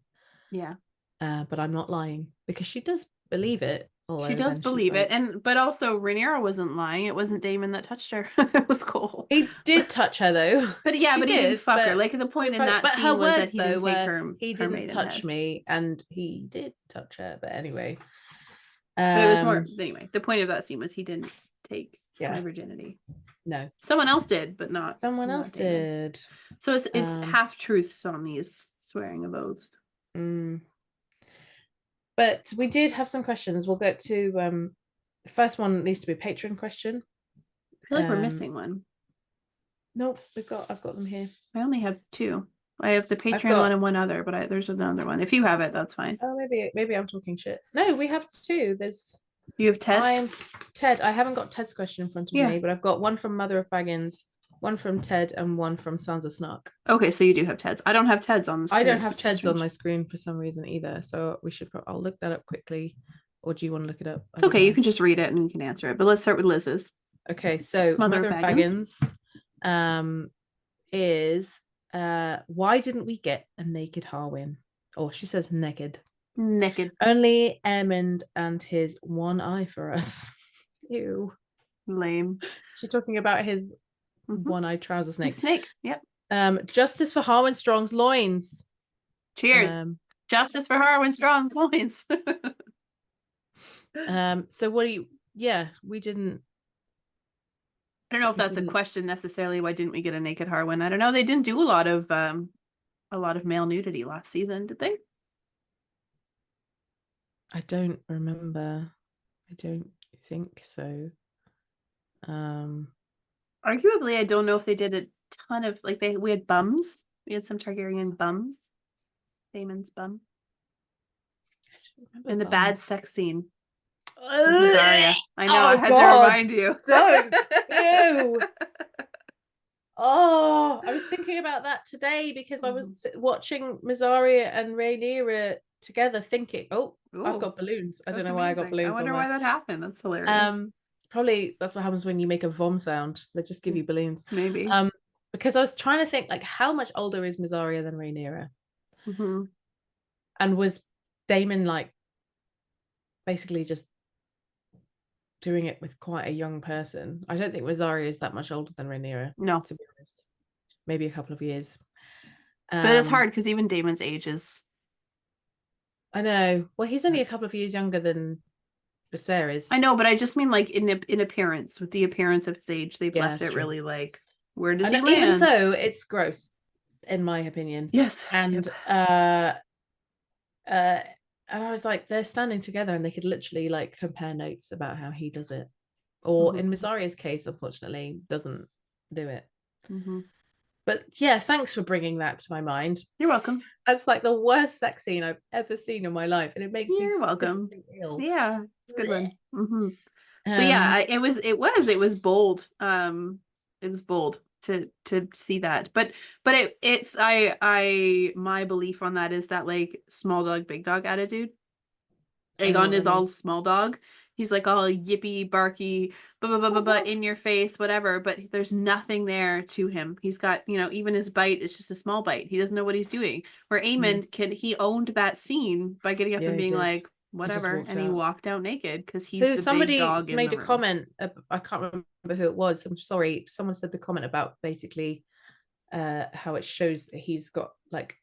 Yeah. But I'm not lying, because she does believe it. She does believe it. But also Rhaenyra wasn't lying. It wasn't Daemon that touched her. It was Cole. He did touch her though. But yeah, but he didn't fuck her. Like, the point in that scene was that he didn't take her. He didn't touch me, and he did touch her. But anyway. But it was more, anyway, the point of that scene was he didn't take my virginity. No. Someone else did, but not someone else did. So it's half truths on these swearing of oaths. But we did have some questions. We'll go to the first one needs to be a patron question. I feel like we're missing one. Nope, I've got them here. I only have two. I have the Patreon one and one other, but there's another one. If you have it, that's fine. Oh, maybe I'm talking shit. No, we have two. You have Ted? Ted. I haven't got Ted's question in front of me, but I've got one from Mother of Baggins, one from Ted, and one from Sansa Snark. Okay, so you do have Ted's. I don't have Ted's on the screen. I don't have Ted's on my screen for some reason either. So I'll look that up quickly. Or do you want to look it up? It's okay. You can just read it and you can answer it. But let's start with Liz's. Okay, so Mother of Baggins is why didn't we get a naked Harwin? Or she says naked. Only Aemond and his one eye for us. Ew. Lame. She's talking about his one-eyed trouser snake. Snake, yep. Justice for Harwin Strong's loins. Cheers. Justice for Harwin Strong's loins. So we didn't. I don't know if that's a question necessarily. Why didn't we get a naked Harwin? I don't know. They didn't do a lot of male nudity last season, did they? I don't remember. I don't think so. Arguably, I don't know if they did a ton of we had bums. We had some Targaryen bums. Daemon's bum. In the bad sex scene. Zarya. I know, I had to remind you. Don't. Ew. Oh, I was thinking about that today because I was watching Mysaria and Rhaenyra together thinking, I've got balloons. I don't know why I got balloons. I wonder why that happened. That's hilarious. Probably that's what happens when you make a vom sound. They just give you balloons. Maybe. Because I was trying to think, how much older is Mysaria than Rhaenyra? And was Daemon basically just doing it with quite a young person? I don't think Mysaria is that much older than Rhaenyra. No, to be honest, maybe a couple of years. But it's hard because even Daemon's age is. I know. Well, he's only a couple of years younger than Viserys. I know, but I just mean in appearance, with the appearance of his age, they've left it really where does he land? Even so, it's gross, in my opinion. Yes. And and I was like, they're standing together and they could literally compare notes about how he does it. Or in Mysaria's case, unfortunately, doesn't do it. But yeah, thanks for bringing that to my mind. You're welcome. That's the worst sex scene I've ever seen in my life. And it makes You're welcome. Ill. Yeah, it's a good one. So yeah, it was bold. It was bold to see that. But it's my belief on that is that small dog, big dog attitude. Aegon is all small dog. He's all yippy, barky, in your face, whatever. But there's nothing there to him. He's got, even his bite is just a small bite. He doesn't know what he's doing. Where Aemond he owned that scene by getting up and being whatever, and he walked out naked because he's the big dog. Somebody made a comment. I can't remember who it was. I'm sorry. Someone said the comment about basically how it shows that he's got like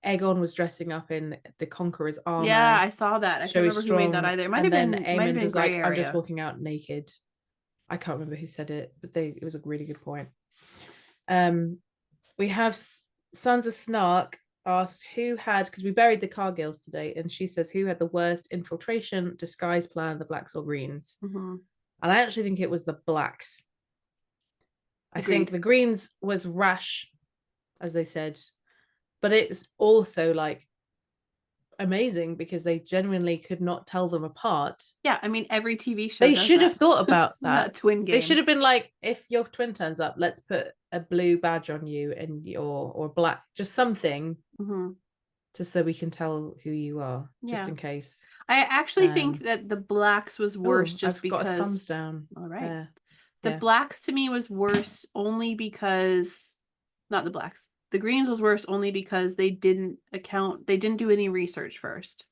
Aegon was dressing up in the Conqueror's armor. Yeah, I saw that. I can't remember who made that strong. either. It might And have then been might have Aemond been was Grey like, I'm just Area. walking out naked. I can't remember who said it, but it was a really good point. We have Sansa Snark asked who had, because we buried the Cargills today, and she says who had the worst infiltration disguise plan, the Blacks or Greens. Mhm. And I actually think it was the Blacks. I Agreed. think the Greens was rash, as they said, but it's also like amazing because they genuinely could not tell them apart. Yeah, I mean every TV show They does should have that. thought about that. That twin game. They should have been like, if your twin turns up, let's put a blue badge on you and or black, just something, Mhm. just so we can tell who you are, Yeah. just in case. I actually think that the Blacks was worse just I've because got a thumbs down. all right. There. The Yeah. Blacks to me was worse only because not the Blacks. The Greens was worse only because they didn't do any research first.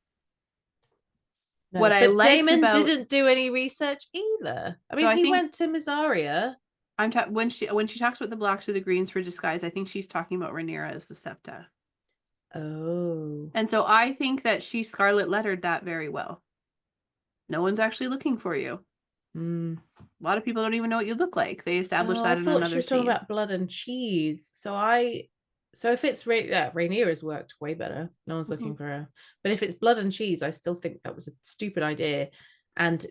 No, what I but liked Daemon about didn't do any research either. I mean, I he think- went to Missaria. when she talks about the Blacks or the Greens for disguise, I think she's talking about Rhaenyra as the Septa. Oh. And so I think that she scarlet lettered that very well. No one's actually looking for you. Mm. A lot of people don't even know what you look like. They established that in I thought another she was scene. talking about blood and cheese. So if it's Rhaenyra's worked way better. No one's looking for her. But if it's blood and cheese, I still think that was a stupid idea and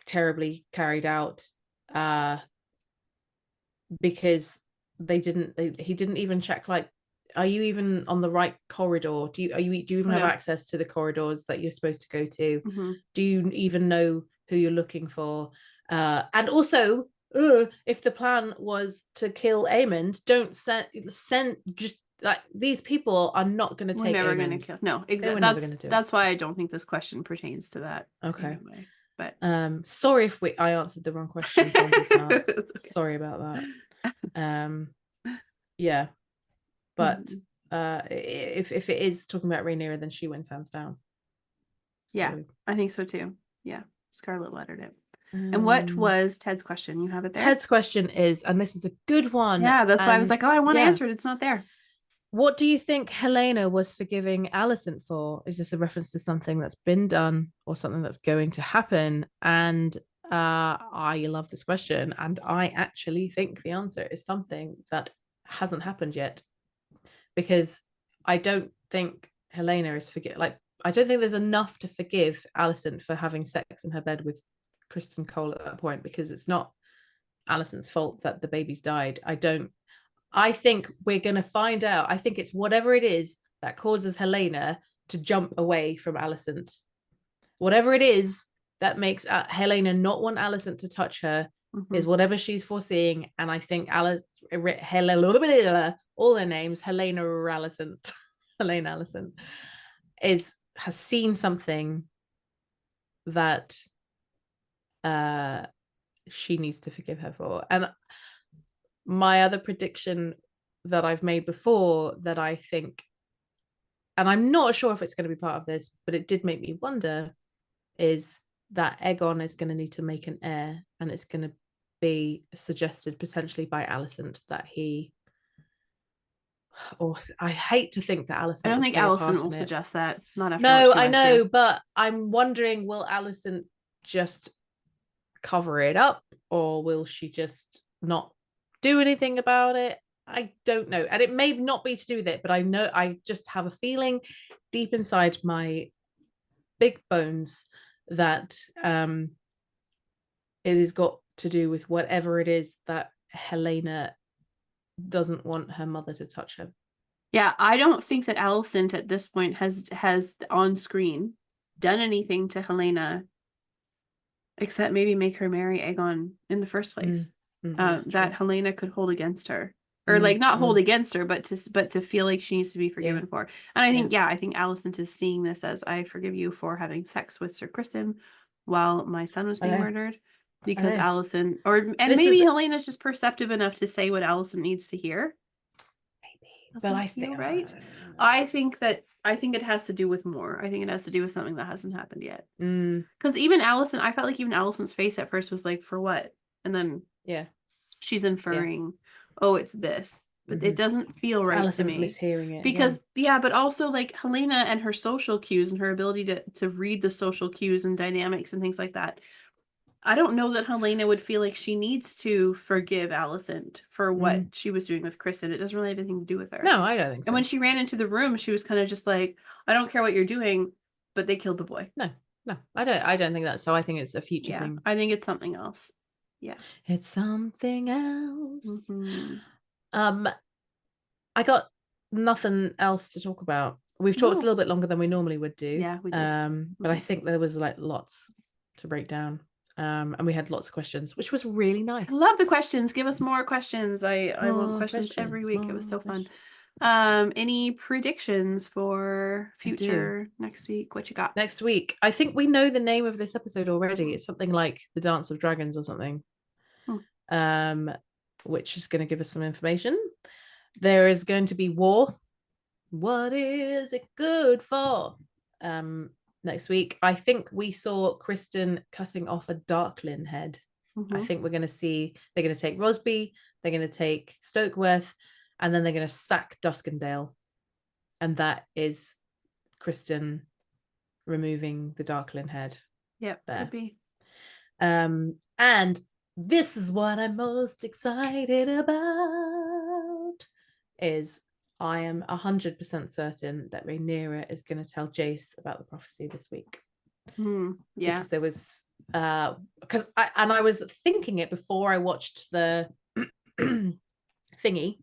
terribly carried out. Because he didn't even check, like, are you even on the right corridor? Do you even have access to the corridors that you're supposed to go to? Mm-hmm. Do you even know who you're looking for? And also, if the plan was to kill Aemond, don't send just like, these people are not going to take. We're never going to kill. No, exactly. That's why I don't think this question pertains to that. Okay. Anyway. But sorry if I answered the wrong question. Okay. Sorry about that. Yeah, but if it is talking about Rhaenyra, then she wins hands down. Yeah, so. I think so too. Yeah, Scarlet lettered it. And what was Ted's question? You have it there? Ted's question is, and this is a good one. Yeah, that's why I was like, oh, I want to answer it. It's not there. What do you think Helaena was forgiving Alicent for? Is this a reference to something that's been done or something that's going to happen? And I love this question. And I actually think the answer is something that hasn't happened yet. Because I don't think Helaena is I don't think there's enough to forgive Alicent for having sex in her bed with Kristen Cole at that point, because it's not Alicent's fault that the baby's died. I think we're going to find out. I think it's whatever it is that causes Helaena to jump away from Alicent. Whatever it is that makes Helaena not want Alicent to touch her is whatever she's foreseeing. And I think all their names, Helaena or Alicent, Helaena Alicent, has seen something that she needs to forgive her for. And my other prediction that I've made before, that I think, and I'm not sure if it's going to be part of this, but it did make me wonder, is that Aegon is going to need to make an heir, and it's going to be suggested potentially by Alicent that he, or I hate to think that Alicent. I don't think Alicent will suggest that. Not after. No, I know, but I'm wondering, will Alicent just cover it up, or will she just not do anything about it? I don't know. And it may not be to do with it, but I just have a feeling deep inside my big bones that it has got to do with whatever it is that Helaena doesn't want her mother to touch her. Yeah, I don't think that Alicent at this point has on screen done anything to Helaena except maybe make her marry Aegon in the first place. That Helaena could hold against her, or not hold against her, but to feel like she needs to be forgiven for. And I think I think Alicent is seeing this as, I forgive you for having sex with Sir Kristen while my son was being murdered, because Alicent, maybe Helena's just perceptive enough to say what Alicent needs to hear. Maybe, but I think right. I think it has to do with more. I think it has to do with something that hasn't happened yet. Because even Alicent, I felt like even Alicent's face at first was like, for what? And then she's inferring, oh, it's this. but it doesn't feel right to Alicent me. mishearing it Because again. yeah, but also like Helena and her social cues and her ability to read the social cues and dynamics and things like that. I don't know that Helena would feel like she needs to forgive Alicent for what she was doing with Kristen. It doesn't really have anything to do with her. No, I don't think so. And when she ran into the room, she was kind of just like, I don't care what you're doing, but they killed the boy. No, I don't think that. So I think it's a future thing. I think it's something else. Yeah. It's something else. Mm-hmm. I got nothing else to talk about. We've talked a little bit longer than we normally would do. Yeah, we did. But I think there was like lots to break down. And we had lots of questions, which was really nice. I love the questions. Give us more questions. I want questions every week. It was so fun. Any predictions for future next week? What you got? Next week, I think we know the name of this episode already. It's something like The Dance of Dragons or something. Which is going to give us some information. There is going to be war. What is it good for? Next week, I think we saw Kristen cutting off a Darklyn head. I think we're going to see they're going to take Rosby, they're going to take Stokeworth, and then they're going to sack Duskendale, and that is Kristen removing the Darklyn head. Yep, there could be. And this is what I'm most excited about. Is I am 100% certain that Rhaenyra is going to tell Jace about the prophecy this week. Yeah, because there was because I was thinking it before I watched the thingy,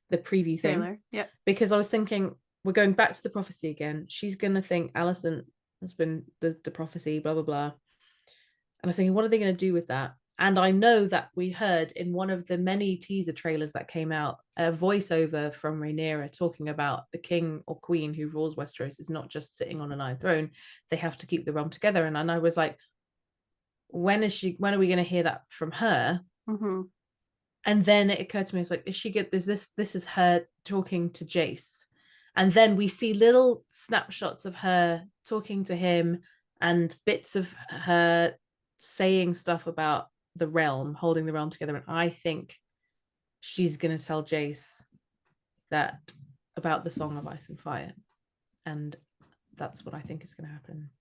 the preview thing. Yeah, because I was thinking we're going back to the prophecy again. She's going to think Alicent has been the prophecy, blah blah blah. And I was thinking, what are they going to do with that? And I know that we heard in one of the many teaser trailers that came out a voiceover from Rhaenyra talking about the king or queen who rules Westeros is not just sitting on an iron throne. They have to keep the realm together. And I was like, when are we going to hear that from her? And then it occurred to me, it's like, this is her talking to Jace. And then we see little snapshots of her talking to him and bits of her saying stuff about the realm, holding the realm together. And I think she's going to tell Jace that about the Song of Ice and Fire. And that's what I think is going to happen.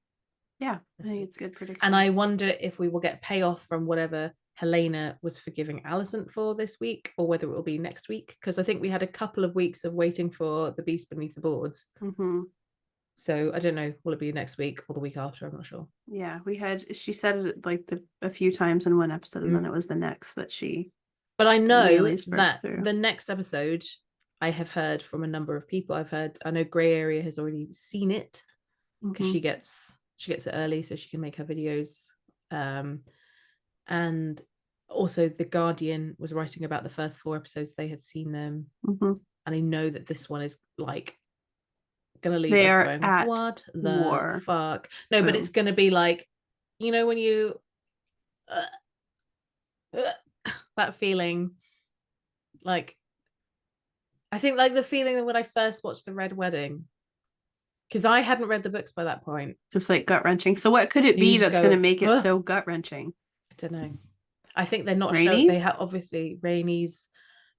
Yeah, I think it's a good prediction. And I wonder if we will get payoff from whatever Helena was forgiving Alicent for this week, or whether it will be next week. Because I think we had a couple of weeks of waiting for the Beast Beneath the Boards. So I don't know, will it be next week or the week after? I'm not sure. Yeah, she said it like a few times in one episode, and then it was the next that she. But I know that the next episode, I have heard from a number of people. I know Grey Area has already seen it because she gets it early so she can make her videos. And also The Guardian was writing about the first 4 episodes. They had seen them. And I know that this one is like gonna leave us going, what the fuck? No, but it's gonna be like, you know, when you that feeling, like I think like the feeling that when I first watched The Red Wedding, because I hadn't read the books by that point, just like gut-wrenching. So what could it be that's going to make it so gut-wrenching? I don't know. I think they're not showing. They have obviously Rhaenys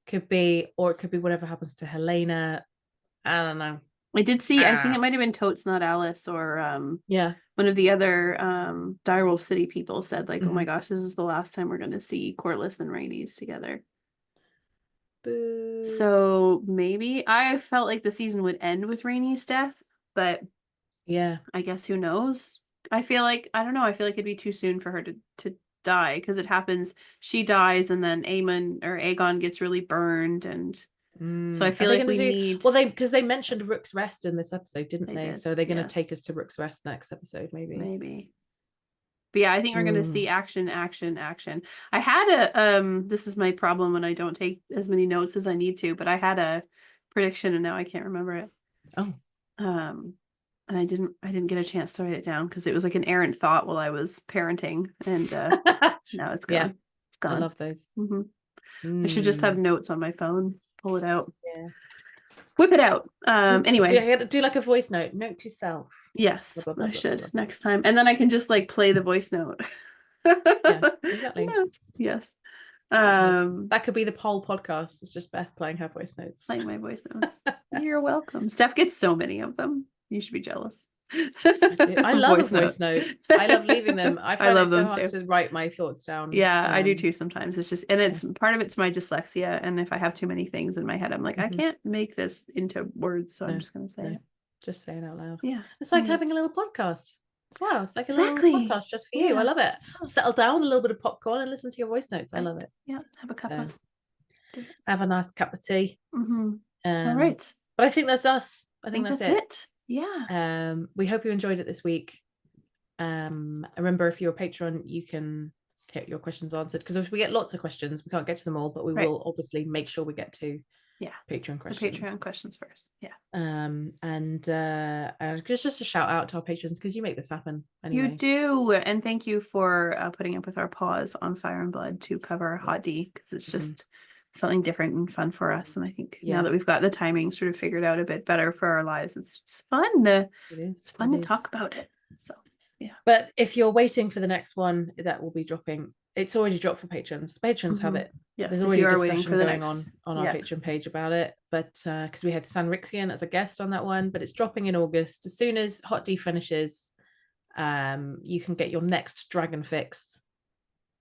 could be, or it could be whatever happens to Helena. I don't know. I did see, I think it might have been Totes Not Alice, or one of the other Direwolf City people said like, oh my gosh, this is the last time we're going to see Corlys and Rhaenys together. Boo. So maybe I felt like the season would end with Rhaenys' death, but yeah, I guess who knows? I feel like, I don't know, I feel like it'd be too soon for her to die, because it happens, she dies and then Aegon gets really burned, and so I feel like we need... Well, because they mentioned Rook's Rest in this episode, didn't they? So they're going to take us to Rook's Rest next episode, maybe. But yeah, I think we're going to see action. I had a this is my problem when I don't take as many notes as I need to, but I had a prediction and now I can't remember it. And I didn't get a chance to write it down because it was like an errant thought while I was parenting, and now it's gone. Yeah, it's gone. I love those. I should just have notes on my phone. Pull it out. Yeah. Whip it out. Anyway. Do like a voice note. Note to self. Yes, blah, blah, blah, I should next time. And then I can just like play the voice note. Yeah, exactly. Yes. That could be the poll podcast. It's just Beth playing her voice notes. Playing my voice notes. You're welcome. Stef gets so many of them. You should be jealous. I love a voice note. I love leaving them. I find love it so them hard too. to write my thoughts down. Yeah, I do too sometimes. It's just, and it's part of it's my dyslexia. And if I have too many things in my head, I'm like, I can't make this into words. So I'm just going to say it. Just say it out loud. Yeah. It's like having a little podcast. Wow, it's like a Exactly. little podcast just for you. I love it. Settle down, a little bit of popcorn, and listen to your voice notes. I love it. Yeah, have a cup of. Have a nice cup of tea. All right. But I think that's us. I think that's it. Yeah. We hope you enjoyed it this week. Remember, if you're a patron, you can get your questions answered, because if we get lots of questions, we can't get to them all, but we will obviously make sure we get to Patreon questions. The Patreon questions first. Yeah. And just a shout out to our patrons, because you make this happen anyway. You do, and thank you for putting up with our pause on Fire and Blood to cover HOTD, because it's just something different and fun for us. And I think now that we've got the timing sort of figured out a bit better for our lives, it's fun to talk about it. So yeah. But if you're waiting for the next one that will be dropping, it's already dropped for patrons. The patrons have it. Yes, there's already a discussion going on our Patreon page about it, but because we had Sanrixian as a guest on that one, but it's dropping in August. As soon as HOTD finishes, you can get your next dragon fix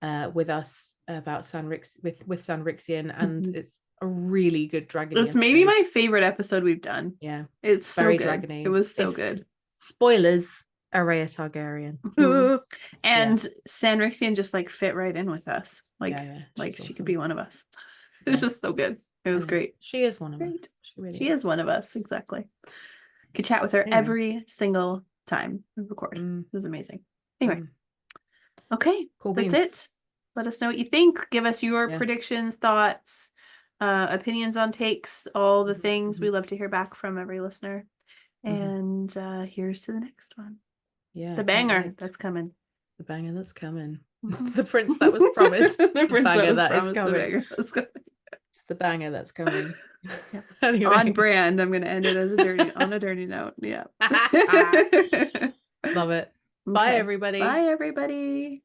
with us about with Sanrixian, and it's a really good dragon. It's maybe my favorite episode we've done. Yeah, it's very so good. dragony. It was so good. Spoilers: Araya Targaryen. And Sanrixian just like fit right in with us. Like she could be one of us. It was just so good. It was great. She is one of us. She is one of us. Exactly. Could chat with her every single time we record. It was amazing. Anyway. Okay. Cool. That's it. Let us know what you think. Give us your predictions, thoughts, opinions on takes, all the things. We love to hear back from every listener. And here's to the next one. Yeah. The banger that's coming. The banger that's coming. The prince that was promised. The banger that is coming. It's the banger that's coming. Anyway. On brand. I'm gonna end it as on a dirty note. Yeah. Love it. Bye everybody. Bye everybody.